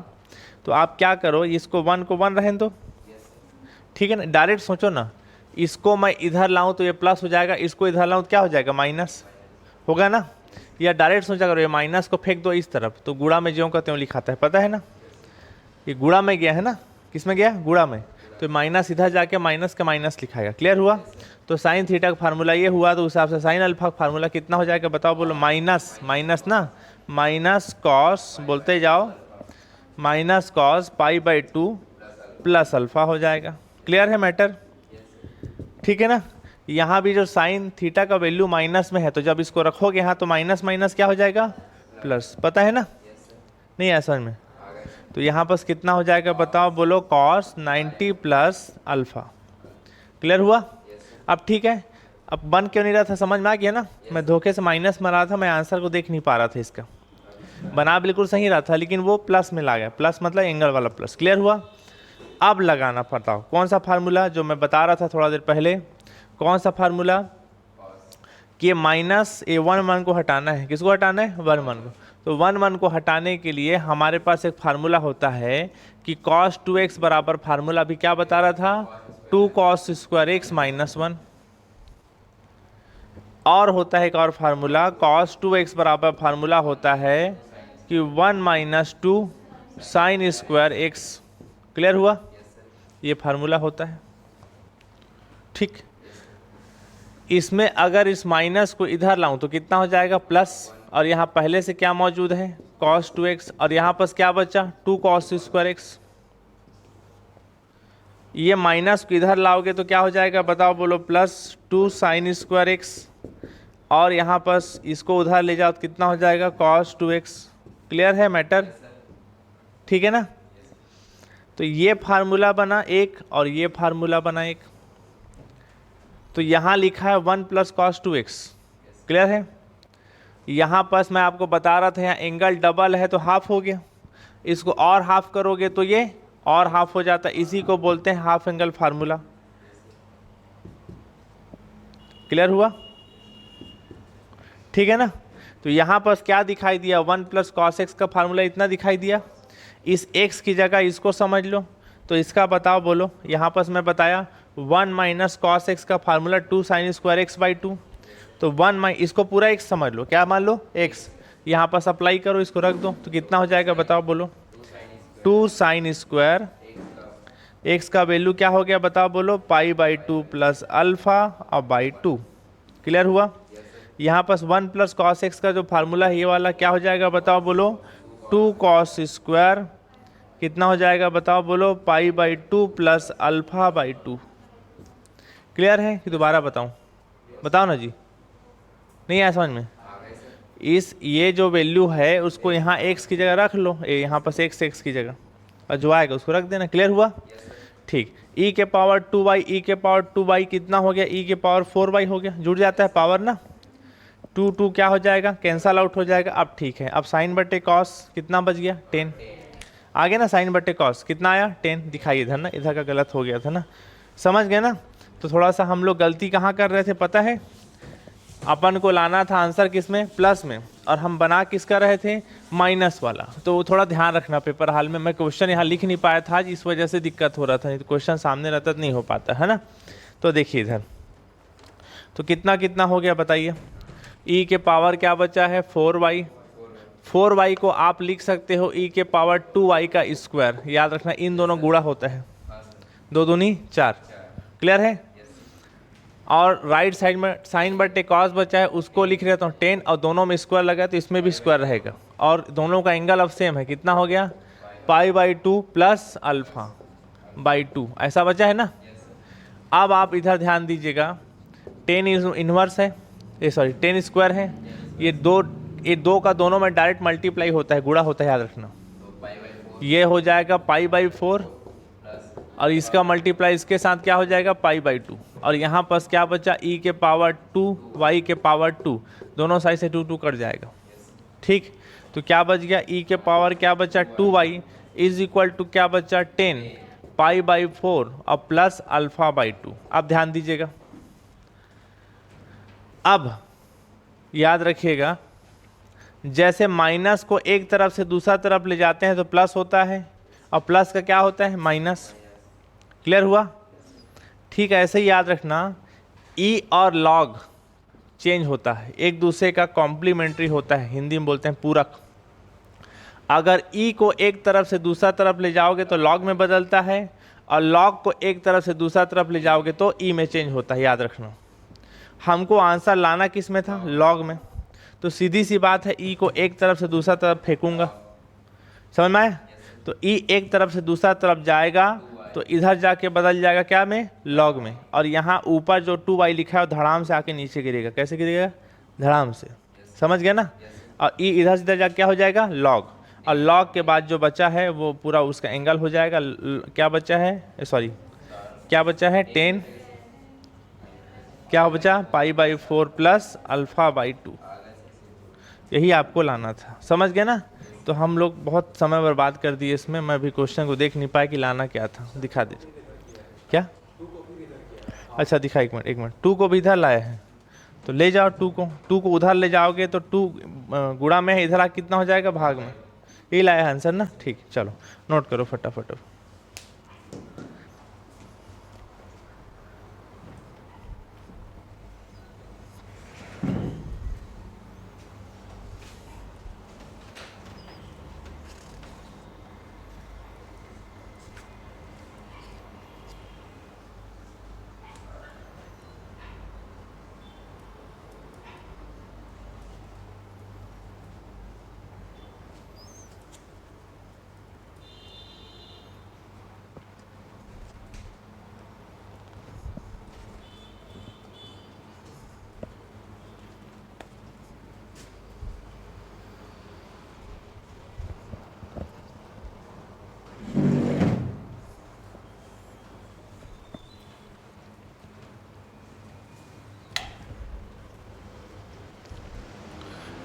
[SPEAKER 1] तो आप क्या करो, इसको 1 को 1 रहने दो, ठीक है ना। डायरेक्ट सोचो ना, इसको मैं इधर लाऊं तो ये प्लस हो जाएगा, इसको इधर लाऊं तो क्या हो जाएगा, माइनस होगा ना। या डायरेक्ट सोचा करो, ये माइनस को फेंक दो इस तरफ, तो गुणा में ज्यों का त्यों लिखाता है, पता है ना। ये गुणा में गया है ना, किस में गया, गुणा में। तो माइनस इधर जाके माइनस का माइनस लिखाएगा। क्लियर हुआ। तो साइन थीटा का फार्मूला ये हुआ, तो उस हिसाब से साइन अल्फा का फार्मूला कितना हो जाएगा, बताओ, बोलो। माइनस माइनस ना, माइनस कॉस, बोलते जाओ, माइनस कॉस पाई/2 प्लस अल्फा हो जाएगा। क्लियर है मैटर, ठीक है ना। यहाँ भी जो साइन थीटा का वैल्यू माइनस में है, तो जब इसको रखोगे यहाँ तो माइनस माइनस क्या हो जाएगा, प्लस। पता है ना, नहीं है समझ में। तो यहाँ पर कितना हो जाएगा, बताओ, बोलो, कॉस 90 प्लस अल्फा। क्लियर हुआ। अब ठीक है, अब बन क्यों नहीं रहा था, समझ में आ गया ना। मैं धोखे से माइनस में रहा था, मैं आंसर को देख नहीं पा रहा था इसका। बना बिल्कुल सही रहा था, लेकिन वो प्लस में ला गया। प्लस मतलब एंगल वाला प्लस। क्लियर हुआ। अब लगाना पड़ता, कौन सा फार्मूला, जो मैं बता रहा था थोड़ा देर पहले। कौन सा फार्मूला, कि माइनस ए 1 को हटाना है। किसको हटाना है, 1 को। तो 1 को हटाने के लिए हमारे पास एक फार्मूला होता है कि cos 2x बराबर, फार्मूला भी क्या बता रहा था, 2 cos स्क्वायर x माइनस 1। और होता है एक और फार्मूला, cos 2x बराबर फार्मूला होता है कि 1 minus 2 sine square x। Clear हुआ। ये फार्मूला होता है, ठीक। इसमें अगर इस माइनस को इधर लाऊं तो कितना हो जाएगा, प्लस। और यहाँ पहले से क्या मौजूद है, cos 2x, और यहाँ पर क्या बचा, 2 cos स्क्वायर x। ये माइनस को इधर लाओगे तो क्या हो जाएगा, बताओ, बोलो, प्लस 2 साइन स्क्वायर x। और यहाँ पर इसको उधर ले जाओ तो कितना हो जाएगा, cos 2x। क्लियर है मैटर, ठीक है ना। तो ये फार्मूला बना एक और ये फार्मूला बना एक। तो यहाँ लिखा है 1 प्लस cos 2x। क्लियर है। यहाँ पर मैं आपको बता रहा था, यहाँ एंगल डबल है तो हाफ हो गया, इसको और हाफ करोगे तो ये और हाफ हो जाता है। इसी को बोलते हैं हाफ एंगल फार्मूला। क्लियर हुआ, ठीक है ना। तो यहाँ पर क्या दिखाई दिया, 1 प्लस cos x का फार्मूला इतना दिखाई दिया। इस x की जगह इसको समझ लो, तो इसका बताओ बोलो। यहाँ पर मैं बताया 1 माइनस कॉस एक्स का formula 2 sine square x by 2, तो 1 माइ इसको पूरा x समझ लो, क्या मान लो x, यहाँ पर अप्लाई करो, इसको रख दो, तो कितना हो जाएगा बताओ बोलो। 2 साइन स्क्वायर एक्स का वैल्यू क्या हो गया बताओ बोलो, पाई बाई 2 प्लस अल्फा और बाई 2। क्लियर हुआ। यहाँ पर 1 प्लस कॉस एक्स का जो फार्मूला है ये वाला क्या हो जाएगा बताओ बोलो, 2 कॉस स्क्वायर कितना हो जाएगा बताओ बोलो, pi by 2 plus alpha by 2। Clear है कि दोबारा बताऊं? बताओ ना जी, नहीं आया समझ में? ये जो वैल्यू है उसको यहाँ x की जगह रख लो, यहाँ पर x की जगह, और जो आएगा उसको रख देना। क्लियर हुआ? ठीक। e के पावर 2y, e के पावर 2y कितना हो गया, e के पावर 4y हो गया, जुड़ जाता है पावर ना, 2 क्या हो जाएगा, कैंसल आउट हो जाएगा। अब ठीक है, अब साइन बटे कॉस कितना बच गया, 10 आ गया ना, साइन बटे कॉस कितना आया, 10। दिखाई इधर ना, इधर का गलत हो गया था ना, समझ गए ना? तो थोड़ा सा हम लोग गलती कहाँ कर रहे थे पता है, अपन को लाना था आंसर किस में, प्लस में, और हम बना किस कर रहे थे, माइनस वाला। तो थोड़ा ध्यान रखना पेपर हाल में, मैं क्वेश्चन यहाँ लिख नहीं पाया था, इस वजह से दिक्कत हो रहा था, नहीं तो क्वेश्चन सामने रहता तो नहीं हो पाता है ना। तो देखिए इधर, तो कितना कितना हो गया बताइए, e के पावर क्या बचा है, 4y, 4y को आप लिख सकते हो e के पावर 2y का स्क्वायर, याद रखना इन दोनों गुणा होता है, 2 दूनी 4। क्लियर है? और राइट साइड में साइन बटे कॉस बचा है, उसको लिख रहे तो 10, और दोनों में स्क्वायर लगा तो इसमें भी स्क्वायर रहेगा, और दोनों का एंगल अब सेम है, कितना हो गया, pi by 2 plus alpha by 2, ऐसा बचा है ना। अब आप इधर ध्यान दीजिएगा, 10 इनवर्स है, ये सॉरी 10 स्क्वायर है, ये दो का दोनों में डायरेक्ट मल्टीप्लाई होता है, गुणा होता है, याद रखना। ये हो जाएगा पाई बाई 4, और इसका मल्टीप्लाई इसके साथ क्या हो जाएगा, पाई बाई 2, और यहाँ पर क्या बचा, e के पावर 2 y के पावर 2, दोनों साइड से 2 2 कट जाएगा। ठीक, तो क्या बच गया, e के पावर क्या बचा 2y इज इक्वल टू क्या बचा 10 पाई बाई 4 और प्लस अल्फा बाई 2। अब ध्यान दीजिएगा, अब याद रखिएगा, जैसे माइनस को एक तरफ से दूसरा तरफ ले जाते हैं तो प्लस होता है, और प्लस का क्या होता है, माइनस। क्लियर हुआ? ठीक है, ऐसे ही याद रखना, ई और लॉग चेंज होता है, एक दूसरे का कॉम्प्लीमेंट्री होता है, हिंदी में बोलते हैं पूरक। अगर ई को एक तरफ से दूसरा तरफ ले जाओगे तो लॉग में बदलता है, और लॉग को एक तरफ से दूसरा तरफ ले जाओगे तो ई में चेंज होता है, याद रखना। हमको आंसर लाना किस में था, लॉग में, तो सीधी सी बात है, ई को एक तरफ से दूसरा तरफ फेंकूंगा, समझ में आया? तो ई एक तरफ से दूसरा तरफ जाएगा तो इधर जाके बदल जाएगा क्या में, लॉग में, और यहाँ ऊपर जो 2y लिखा है धड़ाम से आके नीचे गिरेगा, कैसे गिरेगा, धड़ाम से, समझ गया ना। और ई इधर से इधर जाके क्या हो जाएगा, लॉग, और लॉग के बाद जो बचा है वो पूरा उसका एंगल हो जाएगा, क्या बचा है, सॉरी क्या बचा है, 10 क्या बचा, pi by 4 plus alpha by 2, यही आपको लाना था, समझ गए ना। तो हम लोग बहुत समय बर्बाद कर दिए इसमें, मैं भी क्वेश्चन को देख नहीं पाया कि लाना क्या था, दिखा दीजिए क्या, अच्छा दिखा, एक मिनट 2 को भी इधर लाए हैं, तो ले जाओ 2 को उधर ले जाओगे तो 2 गुणा में है, इधर आ कितना हो जाएगा, भाग में, यही लाया है आंसर ना। ठीक, चलो नोट करो फटाफट।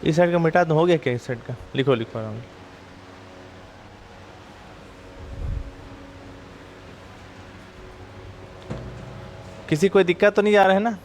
[SPEAKER 1] इस साइड का मिटा तो हो गया क्या, इस साइड का लिखो आराम से। किसी कोई दिक्कत तो नहीं आ रहा है ना?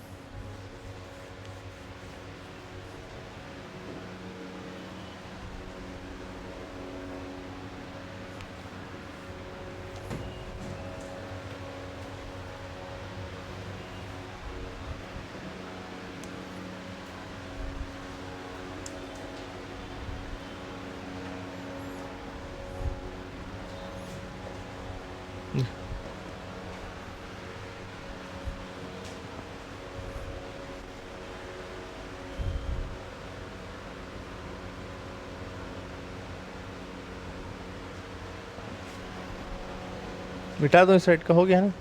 [SPEAKER 1] मिटा दो इस साइड का, हो गया ना।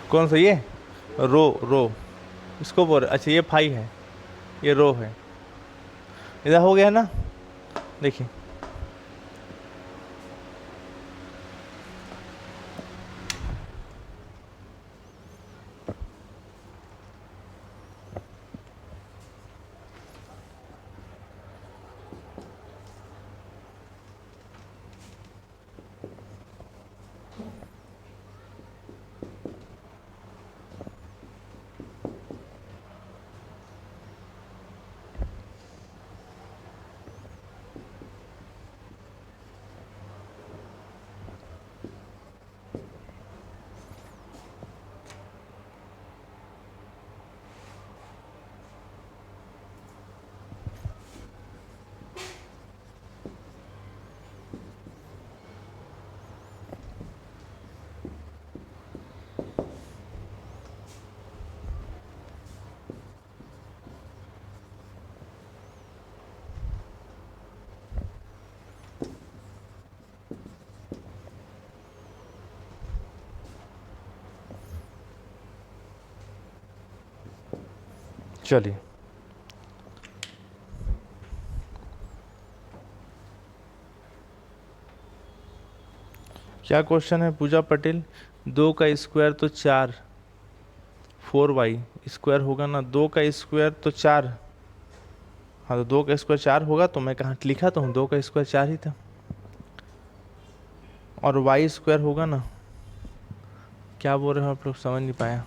[SPEAKER 1] कौन सा ये? रो रो इसको बोल, अच्छा ये फाई है, ये रो है। इधर हो गया ना, देखिए। चलिए, क्या क्वेश्चन है पूजा पटेल? 2 का स्क्वायर तो 4, 4y स्क्वायर होगा ना, 2 का स्क्वायर तो 4। हाँ तो 2 का स्क्वायर 4 होगा, तो मैं कहाँ लिखा तो हूँ 2 का स्क्वायर 4 ही था। और y स्क्वायर होगा ना, क्या बोल रहे हो आप लोग, समझ नहीं पाया।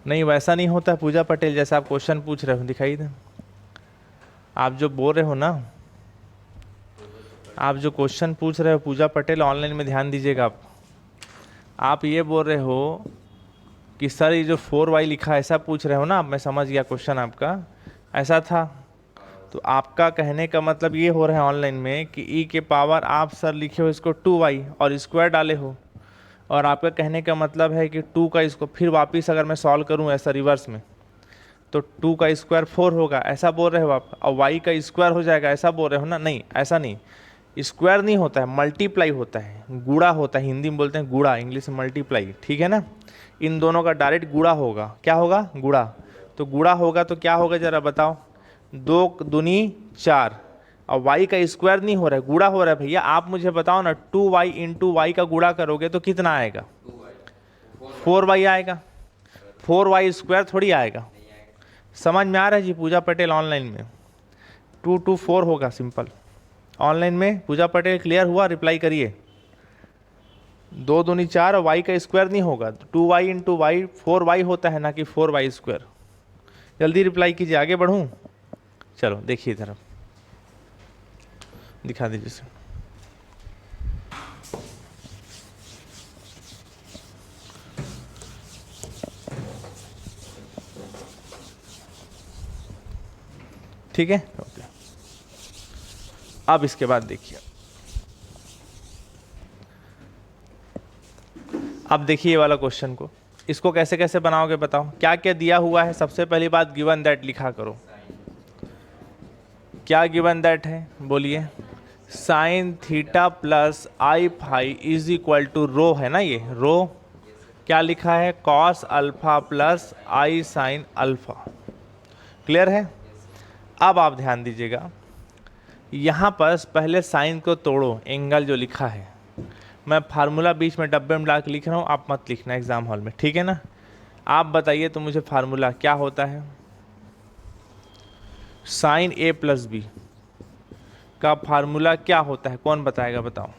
[SPEAKER 1] नहीं वैसा नहीं होता पूजा पटेल, जैसा आप क्वेश्चन पूछ रहे हो, दिखाई दे। आप जो बोल रहे हो ना, आप जो क्वेश्चन पूछ रहे हो पूजा पटेल, ऑनलाइन में ध्यान दीजिएगा आप ये बोल रहे हो कि सर ये जो 4y लिखा है, ऐसा पूछ रहे हो ना आप, मैं समझ गया क्वेश्चन आपका ऐसा था। तो आपका कहने का मतलब ये हो रहा है ऑनलाइन में कि e के पावर आप सर लिखे हो इसको 2y और स्क्वायर डाले हो, और आपका कहने का मतलब है कि 2 का इसको फिर वापस अगर मैं सॉल्व करूं ऐसा रिवर्स में, तो 2 का स्क्वायर 4 होगा, ऐसा बोल रहे हो आप। और y का स्क्वायर हो जाएगा, ऐसा बोल रहे हो ना। नहीं ऐसा नहीं, स्क्वायर नहीं होता है, मल्टीप्लाई होता है, गुणा होता है, हिंदी में बोलते हैं गुणा, इंग्लिश में मल्टीप्लाई, ठीक है ना। इन दोनों का डायरेक्ट गुणा होगा, क्या होगा, गुणा। तो गुणा होगा तो क्या होगा जरा बताओ, 2 दूनी 4, और y का स्क्वायर नहीं हो रहा है, गुणा हो रहा है भैया। आप मुझे बताओ ना, 2y इंटू वाई का गुणा करोगे तो कितना आएगा, 4y आएगा, 4y स्क्वायर थोड़ी आएगा। समझ में आ रहा है जी पूजा पटेल ऑनलाइन में? 2 2 4 होगा सिंपल। ऑनलाइन में पूजा पटेल क्लियर हुआ, रिप्लाई करिए। 2 दूनी 4 और y का स्क्वायर नहीं होगा, 2y इंटू वाई 4y होता है ना कि 4y स्क्वायर। जल्दी रिप्लाई कीजिए, आगे बढ़ूं? चलो देखिए इधर, दिखा दीजिए सर। ठीक है, ओके। अब इसके बाद देखिए, अब देखिए ये वाला क्वेश्चन को, इसको कैसे कैसे बनाओगे बताओ, क्या क्या दिया हुआ है। सबसे पहली बात गिवन दैट लिखा करो। क्या गिवन दैट है बोलिए, sine theta plus I phi is equal to rho, है ना ये रो। क्या लिखा है, cos alpha plus I sine alpha. Clear है? अब आप ध्यान दीजिएगा, यहाँ पर पहले साइन को तोड़ो, एंगल जो लिखा है, मैं फार्मूला बीच में डब्बे में डाल के लिख रहा हूँ, आप मत लिखना एग्जाम हॉल में, ठीक है ना। आप बताइए तो मुझे फार्मूला क्या होता है, साइन ए प्लस बी का फार्मूला क्या होता है, कौन बताएगा बताओ।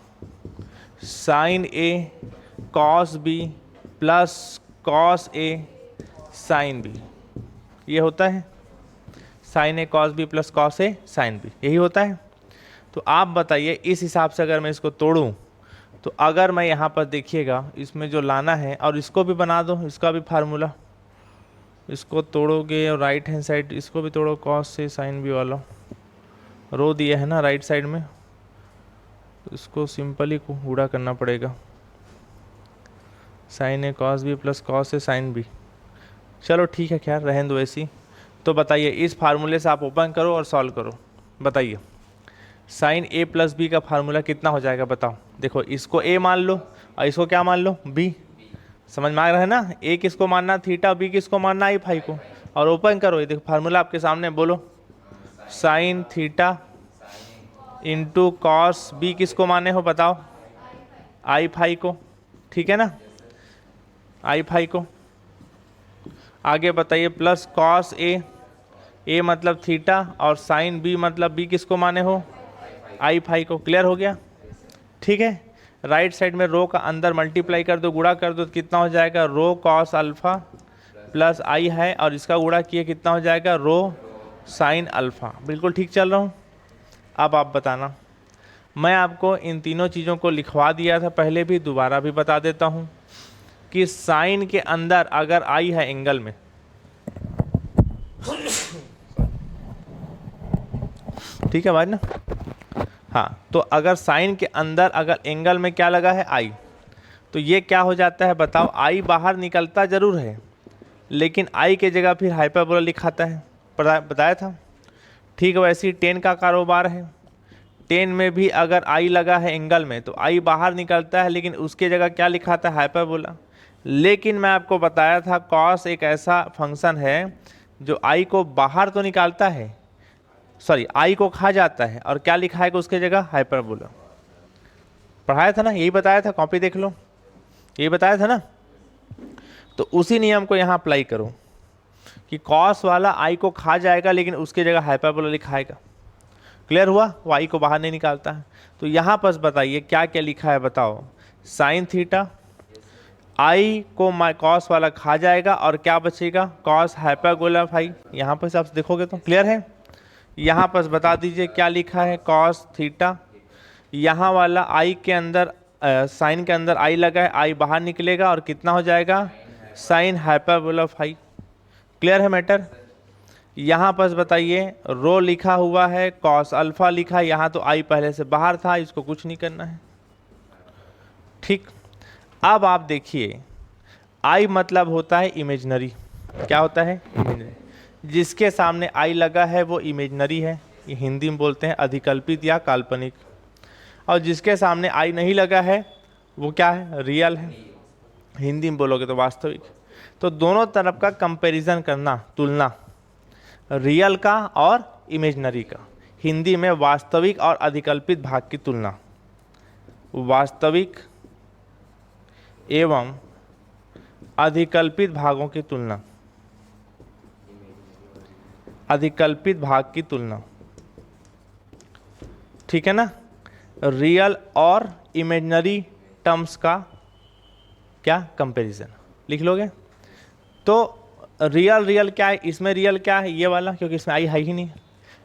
[SPEAKER 1] Sign A cos B plus cos A sine B, ये होता है sign A cos B plus cos A sine B, यही होता है। तो आप बताइए इस हिसाब से अगर मैं इसको तोड़ूं, तो अगर मैं यहाँ पर देखिएगा इसमें जो लाना है, और इसको भी बना दो, इसका भी फार्मूला, इसको तोड़ोगे और राइट हैंड साइड इसको भी तोड़ो, कॉस से साइन बी वाला रो दिया है ना राइट साइड में, तो इसको सिंपली को गुणा करना पड़ेगा, sign A cos B plus cos A sine B. चलो ठीक है, खैर रहने दो ऐसी। तो बताइए इस फार्मूले से आप ओपन करो और सॉल्व करो, बताइए साइन ए प्लस बी का फार्मूला कितना हो जाएगा बताओ। देखो इसको ए मान लो और इसको क्या मान लो, बी। समझ में आ रहा है ना, ए किसको मानना थीटा, बी किसको मानना आई फाई को, और ओपन करो। ये देखो फार्मूला आपके सामने, बोलो sine theta into cos B किसको माने हो बताओ, आई फाई को, ठीक है ना, आई फाई को। आगे बताइए प्लस कॉस ए मतलब थीटा और साइन बी मतलब बी किसको माने हो, आई फाई को। क्लियर हो गया, ठीक है। राइट साइड में रो का अंदर मल्टीप्लाई कर दो, गुणा कर दो, तो कितना हो जाएगा, रो कॉस अल्फा प्लस आई है, और इसका गुणा किए कितना हो जाएगा, रो साइन अल्फा। बिल्कुल ठीक चल रहा हूँ। अब आप बताना, मैं आपको इन तीनों चीज़ों को लिखवा दिया था पहले भी, दोबारा भी बता देता हूँ कि साइन के अंदर अगर आई है एंगल में, ठीक है बात ना, हाँ, तो अगर साइन के अंदर अगर एंगल में क्या लगा है, आई, तो ये क्या हो जाता है बताओ, आई बाहर निकलता जरूर है लेकिन आई के जगह फिर हाइपरबोला लिखाता है, बताया था। ठीक है, वैसे ही टेन का कारोबार है, टेन में भी अगर आई लगा है एंगल में तो आई बाहर निकलता है लेकिन उसके जगह क्या लिखाता है, हाइपरबोला। लेकिन मैं आपको बताया था कॉस एक ऐसा फंक्शन है जो आई को बाहर तो निकालता है, सॉरी आई को खा जाता है, और क्या लिखा है उसके जगह, हाइपरबोला। पढ़ाया था ना, यही बताया था, कॉपी देख लो, यही बताया था ना। तो उसी नियम को यहाँ अप्लाई करो कि कॉस वाला आई को खा जाएगा लेकिन उसके जगह हाइपरबोला लिखाएगा। क्लियर हुआ, वो आई को बाहर नहीं निकालता है। तो यहाँ पर बताइए क्या क्या लिखा है बताओ, साइन थीटा, आई को कॉस वाला खा जाएगा और क्या बचेगा, कॉस हाइपरबोला फाई। यहाँ पर आप देखोगे तो क्लियर है। यहाँ पर बता दीजिए क्या लिखा है, कॉस थीटा, यहाँ वाला आई के अंदर साइन के अंदर आई लगा है, आई बाहर निकलेगा और कितना हो जाएगा, साइन हाइपरबोला फाई। क्लियर है मैटर। यहाँ पर बताइए रो लिखा हुआ है, कॉस अल्फा लिखा है, यहाँ तो आई पहले से बाहर था, इसको कुछ नहीं करना है, ठीक। अब आप देखिए आई मतलब होता है इमेजनरी, क्या होता है, इमेजनरी। जिसके सामने आई लगा है वो इमेजनरी है, ये हिंदी में बोलते हैं अधिकल्पित या काल्पनिक, और जिसके सामने आई नहीं लगा है वो क्या है, रियल है, हिंदी में बोलोगे तो वास्तविक। तो दोनों तरफ का कंपैरिजन करना, तुलना, रियल का और इमेजनरी का, हिंदी में वास्तविक और अधिकल्पित भाग की तुलना, वास्तविक एवं अधिकल्पित भागों की तुलना, अधिकल्पित भाग की तुलना, ठीक है ना। रियल और इमेजिनरी टर्म्स का क्या, कंपैरिजन लिख लोगे। तो रियल क्या है, इसमें रियल क्या है, ये वाला, क्योंकि इसमें आई है ही नहीं।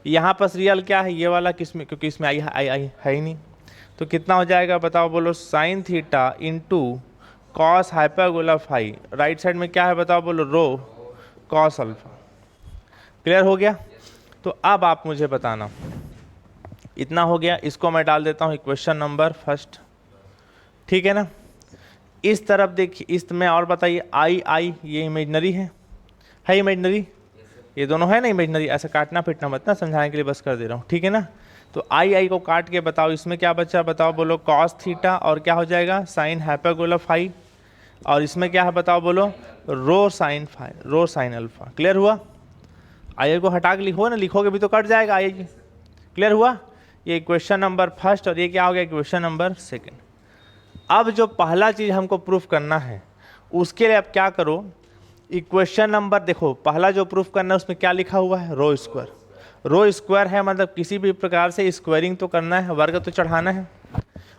[SPEAKER 1] यहाँ पर रियल क्या है, ये वाला, किसमें, क्योंकि इसमें आई है ही नहीं। तो कितना हो जाएगा बताओ, बोलो sine theta into cos hyperbola phi, right side में क्या है बताओ, बोलो रो कॉस अल्फा। क्लियर हो गया। तो अब आप मुझे बताना, इतना हो गया, इसको मैं डाल देता हूँ इक्वेशन नंबर फर्स्ट, ठीक है ना। इस तरफ देखिए, इस में और बताइए, आई ये इमेजनरी है इमेजनरी, ये दोनों है ना इमेजनरी, ऐसा काटना पिटना मत ना, समझाने के लिए बस कर दे रहा हूँ, ठीक है ना। तो आई को काट के बताओ इसमें क्या बचा, बताओ बोलो कॉस थीटा, और क्या हो जाएगा, साइन हाइपरबोला फाई, और इसमें क्या है बताओ, बोलो rho sine phi, rho sine alpha. Clear हुआ। आई को हटा के लिखो ना, लिखोगे भी तो कट जाएगा आई। क्लियर हुआ? ये इक्वेशन नंबर फर्स्ट और ये क्या हो गया इक्वेशन नंबर सेकंड। अब जो पहला चीज़ हमको प्रूफ करना है उसके लिए अब क्या करो, इक्वेशन नंबर देखो, पहला जो प्रूफ करना है उसमें क्या लिखा हुआ है, रो स्क्वायर। रो स्क्वायर है मतलब किसी भी प्रकार से स्क्वायरिंग तो करना है, वर्ग तो चढ़ाना है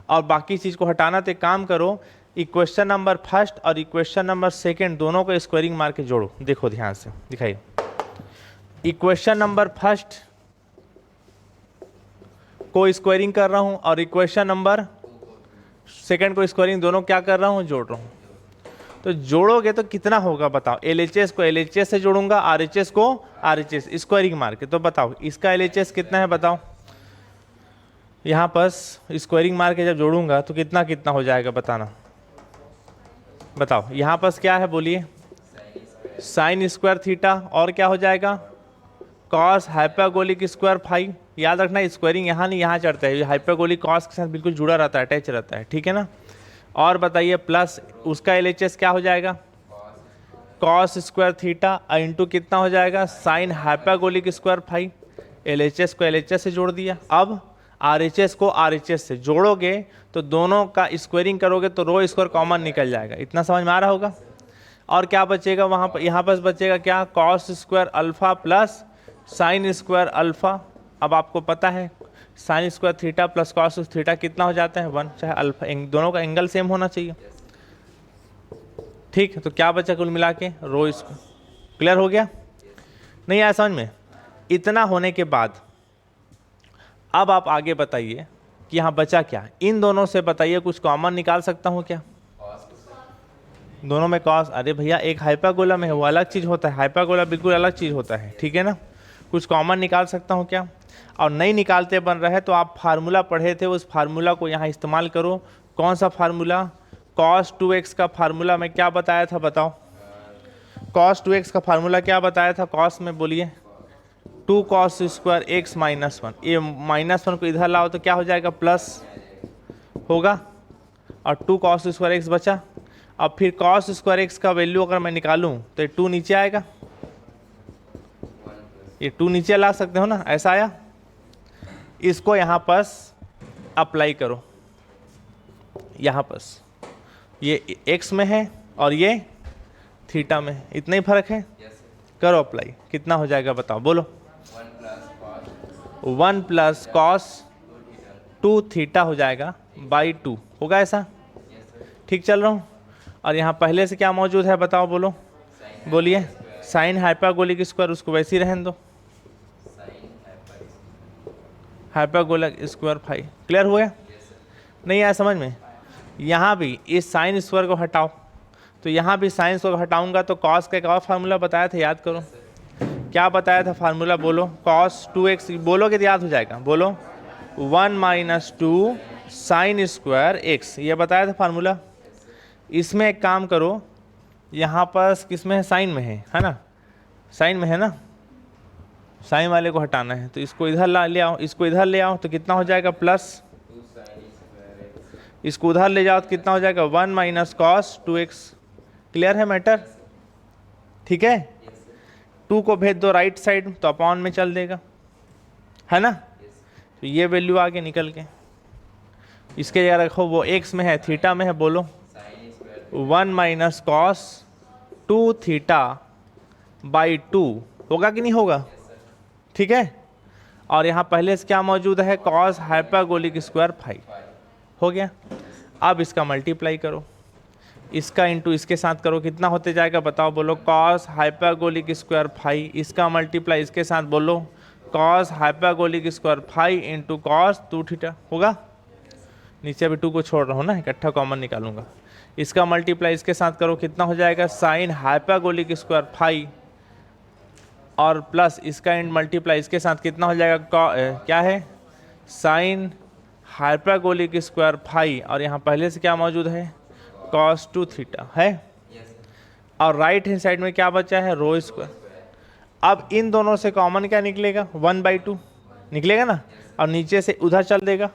[SPEAKER 1] और बाकी चीज़ को हटाना। तो एक काम करो, इक्वेशन नंबर फर्स्ट और इक्वेशन नंबर सेकंड दोनों को स्क्वायरिंग मार के जोड़ो। देखो ध्यान से दिखाइए, इक्वेशन नंबर फर्स्ट को स्क्वायरिंग कर रहा हूँ और इक्वेशन नंबर सेकंड को स्क्वायरिंग, दोनों क्या कर रहा हूँ, जोड़ रहा हूँ। तो जोड़ोगे तो कितना होगा बताओ, LHS को LHS से जोड़ूंगा, RHS को RHS, स्क्वायरिंग मार के। तो बताओ इसका LHS कितना है बताओ, यहाँ पर स्क्वायरिंग मार के जब जोड़ूंगा तो कितना कितना हो जाएगा बताना, बताओ। यहाँ पर क्या है बोलिए, साइन स्क्वायर थीटा और क्या हो जाएगा, कॉस हाइपरबोलिक स्क्वायर फाई। याद रखना स्क्वायरिंग यहाँ नहीं यहाँ चढ़ता है, हाइपरबोलिक कॉस के साथ बिल्कुल जुड़ा रहता है, अटैच रहता है, ठीक है ना। और बताइए प्लस उसका LHS क्या हो जाएगा, कॉस स्क्वायर थीटा इंटू कितना हो जाएगा, sine hyperbolic square phi. LHS को LHS से जोड़ दिया। अब RHS को RHS से जोड़ोगे तो दोनों का स्क्वायरिंग करोगे तो रो स्क्वायर कॉमन निकल जाएगा। इतना समझ में आ रहा होगा। और क्या बचेगा वहाँ पर, यहाँ पर बचेगा क्या, cos square alpha plus sine square alpha. अब आपको पता है sine square theta plus cos theta कितना हो जाता है 1, चाहे अल्फा, दोनों का एंगल सेम होना चाहिए, ठीक है। तो क्या बचा कुल मिला के, रो स्क्वायर। क्लियर हो गया? नहीं आया समझ में? इतना होने के बाद अब आप आगे बताइए कि यहाँ बचा क्या, इन दोनों से बताइए कुछ कॉमन निकाल सकता हूँ क्या, दोनों में कॉस। अरे भैया एक हाइपरबोला में है, वो अलग चीज़ होता है, हाइपरबोला बिल्कुल अलग चीज़ होता है, ठीक है ना। कुछ कॉमन निकाल सकता हूँ क्या, और नहीं निकालते बन रहा है तो आप फार्मूला पढ़े थे, उस फार्मूला को यहाँ इस्तेमाल करो। कौन सा फार्मूला, cos 2x का फार्मूला में क्या बताया था बताओ, cos 2x का फार्मूला क्या बताया था, cos में बोलिए 2 cos स्क्वायर x माइनस 1। ये -1 को इधर लाओ तो क्या हो जाएगा, प्लस होगा, और 2 cos स्क्वायर x बचा। अब फिर cos स्क्वायर x का वैल्यू अगर मैं निकालूं तो ये 2 नीचे आएगा, ये 2 नीचे ला सकते हो ना, ऐसा आया। इसको यहाँ पर अप्लाई करो, यहाँ पर ये x में है और ये थीटा में, इतना ही फर्क है। करो अप्लाई, कितना हो जाएगा बताओ, बोलो। 1 प्लस कॉस 2 थीटा हो जाएगा बाई 2, होगा ऐसा, ठीक चल रहा हूँ। और यहाँ पहले से क्या मौजूद है बताओ, बोलो, बोलिए, साइन हाइपरबोलिक स्क्वायर, उसको वैसे ही रहने दो, हाइपरबोलिक स्क्वायर फाई। क्लियर हुआ? नहीं आया समझ में? यहाँ भी इस साइन स्क्वायर को हटाओ, तो यहाँ भी साइन स्क्वायर को हटाऊंगा तो कॉस का एक और फार्मूला बताया था, याद करो क्या बताया था फार्मूला, बोलो। कॉस 2x बोलोगे तो याद हो जाएगा, बोलो 1 - 2 साइन स्क्वायर x, ये बताया था फार्मूला। इसमें एक काम करो, यहाँ पर किस में है, साइन में है ना, साइन में है ना, साइन वाले को हटाना है तो इसको इधर ले आओ, इसको इधर ले आओ तो कितना हो जाएगा, प्लस, इसको उधर ले जाओ तो कितना हो जाएगा, 1 - cos 2x। क्लियर है मैटर? ठीक है। 2 को भेज दो राइट साइड तो अपॉन में चल देगा, है ना। तो ये वैल्यू आगे निकल के इसके जगह रखो, वो x में है थीटा में है, बोलो 1 - cos 2 थीटा बाई 2, होगा कि नहीं होगा, ठीक है। और यहाँ पहले से क्या मौजूद है, कॉस हाइपरबोलिक स्क्वायर फाई, हो गया। अब इसका मल्टीप्लाई करो, इसका इंटू इसके साथ करो, कितना होते जाएगा बताओ, बोलो, कॉस हाइपरबोलिक स्क्वायर फाई, इसका मल्टीप्लाई इसके साथ, बोलो cos hyperbolic square phi into cos 2 theta, होगा। नीचे अभी 2 को छोड़ रहा हूँ ना, इकट्ठा कॉमन निकालूंगा। इसका मल्टीप्लाई इसके साथ करो, कितना हो जाएगा, साइन हाइपरबोलिक स्क्वायर फाई, और प्लस इसका इंट मल्टीप्लाई इसके साथ कितना हो जाएगा, क्या है, साइन हाइपरबोलिक स्क्वायर फाई, और यहाँ पहले से क्या मौजूद है, कॉस 2 थीटा है। और राइट हैंड साइड में क्या बचा है, रो स्क्वायर। अब इन दोनों से कॉमन क्या निकलेगा, 1/2 निकलेगा ना, और नीचे से उधर चल देगा।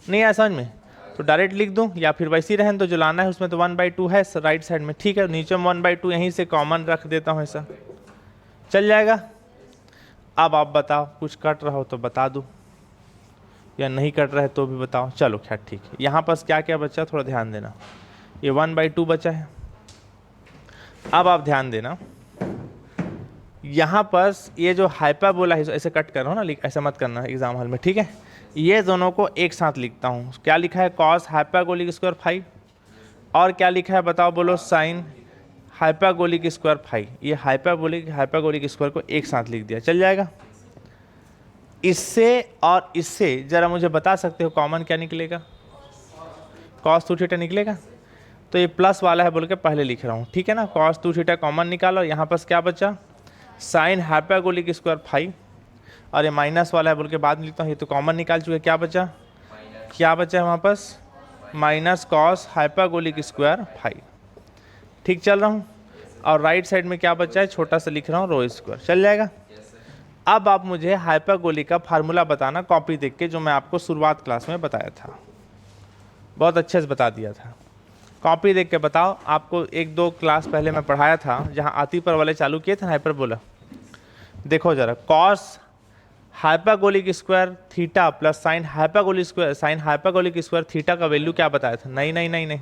[SPEAKER 1] नहीं आया समझ में? तो डायरेक्ट लिख दूं या फिर वैसे ही रहने दो, जो लाना है उसमें तो 1/2 है राइट साइड में, ठीक है। नीचे में 1/2 यहीं से कॉमन रख देता हूँ, ऐसा चल जाएगा। अब आप बताओ, कुछ कट रहा हो तो बता दो, या नहीं कट रहा है तो भी बताओ। चलो खैर ठीक है। यहाँ पर क्या क्या बचा थोड़ा ध्यान देना। ये 1/2 बचा है। अब आप ध्यान देना, यहाँ पर ये जो हाइपरबोला है, ऐसे कट कर रहा हूँ ना, ऐसा मत करना एग्जाम हॉल में, ठीक है। ये दोनों को एक साथ लिखता हूँ। क्या लिखा है? Cos hyperbolic square 5। और क्या लिखा है बताओ, बोलो, साइन हाइपरबोलिक स्क्वायर 5। ये हाइपरबोलिक स्क्वायर को एक साथ लिख दिया, चल जाएगा। इससे और इससे जरा मुझे बता सकते हो कॉमन क्या निकलेगा? कॉस 2 थीटा निकलेगा। तो ये प्लस वाला है बोल के पहले लिख रहा हूँ, ठीक है ना। कॉस 2 थीटा कॉमन निकालो। यहाँ पर क्या बचा? Sign hyperbolic square 5। और ये माइनस वाला है बोल के बाद में लिखता हूँ, ये तो कॉमन निकाल चुके। क्या बचा? क्या बचा है वहाँ पास? Minus cos hyperbolic square 5। ठीक चल रहा हूँ। और राइट साइड में क्या बचा है? छोटा सा लिख रहा हूँ, रो स्क्वायर, चल जाएगा। अब आप मुझे हाइपरबोलिक का फार्मूला बताना कॉपी देख के, जो मैं आपको शुरुआत क्लास में बताया था, बहुत अच्छे से बता दिया था। कॉपी देख के बताओ। आपको 1-2 क्लास पहले मैं पढ़ाया था, जहाँ आती पर वाले चालू किए थे हाइपरबोला। देखो जरा, cos hyperbolic square theta plus sign hyperbolic square theta का वैल्यू क्या बताया था? नहीं,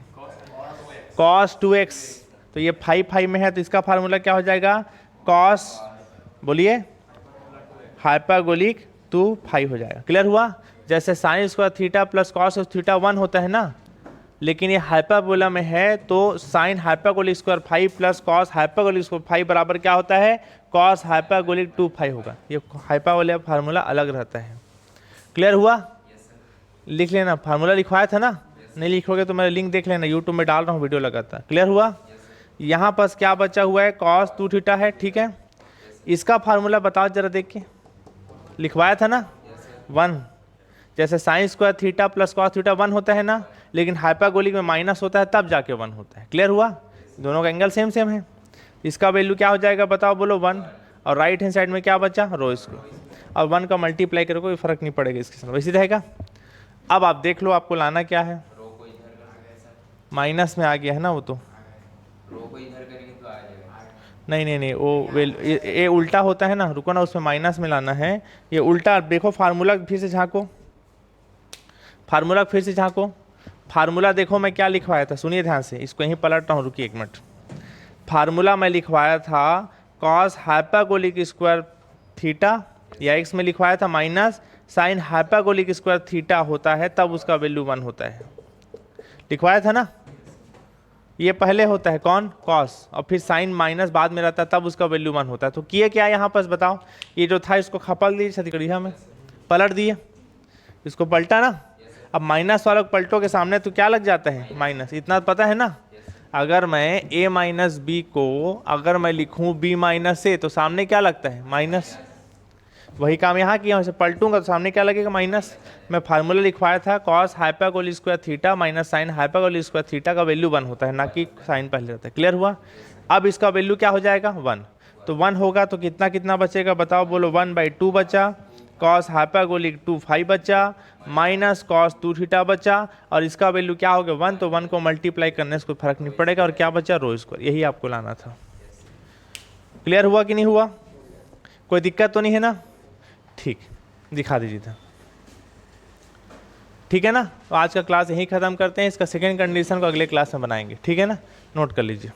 [SPEAKER 1] कॉस 2x। तो ये 5 में है, तो इसका फार्मूला क्या हो जाएगा? कॉस, बोलिए, हाइपरबोलिक 2 हो जाएगा। क्लियर हुआ? जैसे sine square theta plus cos theta 1 होता है ना, लेकिन ये हाइपरबोला में है, तो sign hyperbolic square 5 plus cos hyperbolic square 5 बराबर क्या होता है? कॉस हाइपरबोलिक 2 होगा। ये हाइपरबोला फार्मूला अलग रहता है। क्लियर हुआ? लिख लेना, फार्मूला लिखवाया था ना। नहीं लिखोगे तो मेरा लिंक देख लेना, यूट्यूब में डाल रहा हूँ वीडियो लगातार। क्लियर हुआ? यहाँ पर क्या बचा हुआ है? कॉस 2 थीटा है, ठीक है। इसका फार्मूला बताओ जरा देख के, लिखवाया था ना, 1। जैसे sine square theta plus cos theta 1 होता है ना, लेकिन हाइपरबोलिक में माइनस होता है, तब जाके 1 होता है। क्लियर हुआ? दोनों का एंगल सेम है। इसका वैल्यू क्या हो जाएगा बताओ, बोलो, 1। और राइट हैंड साइड में क्या बचा? रो स्क्वायर। और 1 का मल्टीप्लाई करो, कोई फर्क नहीं पड़ेगा इसके साथ, वैसे रहेगा। अब आप देख लो, आपको लाना क्या है? माइनस में आ गया है ना वो, तो नहीं, वो ये उल्टा होता है ना, रुको ना, उसमें माइनस में लाना है। ये उल्टा देखो, फार्मूला फिर से झांको, फार्मूला देखो मैं क्या लिखवाया था, सुनिए ध्यान से, इसको यहीं पलट रहा हूँ, रुकिए 1 मिनट। फार्मूला मैं लिखवाया था कॉस हाइपरबोलिक स्क्वायर थीटा, या एक्स में लिखवाया था minus sign hyperbolic square theta होता है, तब उसका वैल्यू 1 होता है। लिखवाया था ना। ये पहले होता है कौन? कॉस, और फिर साइन माइनस बाद में रहता है, तब उसका वैल्यू 1 होता है। तो किए क्या यहाँ पर बताओ? ये जो था इसको खपल दिए, छत्तीसगढ़िया में पलट दिए, इसको पलटा ना। अब माइनस वाला पलटो के सामने तो क्या लग जाता है? माइनस। इतना पता है ना। अगर मैं a माइनस बी को अगर मैं लिखूं b माइनस ए, तो सामने क्या लगता है? माइनस। वही काम यहाँ किया, वैसे पलटूंगा तो सामने क्या लगेगा? माइनस। मैं फार्मूला लिखवाया था cos hyperbolic square theta minus sign hyperbolic square theta का वैल्यू 1 होता है, ना कि साइन पहले रहता है। क्लियर हुआ? अब इसका वैल्यू क्या हो जाएगा? 1। तो 1 होगा तो कितना बचेगा बताओ, बोलो। 1/2 बचा, कॉस हाइपरबोलिक 2 बचा, माइनस कॉस 2 थीटा बचा, और इसका वैल्यू क्या हो गया? 1। तो 1 को मल्टीप्लाई करने से कोई फर्क नहीं पड़ेगा। और क्या बचा? रो स्क्वायर। यही आपको लाना था। क्लियर हुआ कि नहीं हुआ? कोई दिक्कत तो नहीं है ना? ठीक, दिखा दीजिए था। ठीक है ना। तो आज का क्लास यहीं ख़त्म करते हैं। इसका सेकंड कंडीशन को अगले क्लास में बनाएंगे, ठीक है ना। नोट कर लीजिए।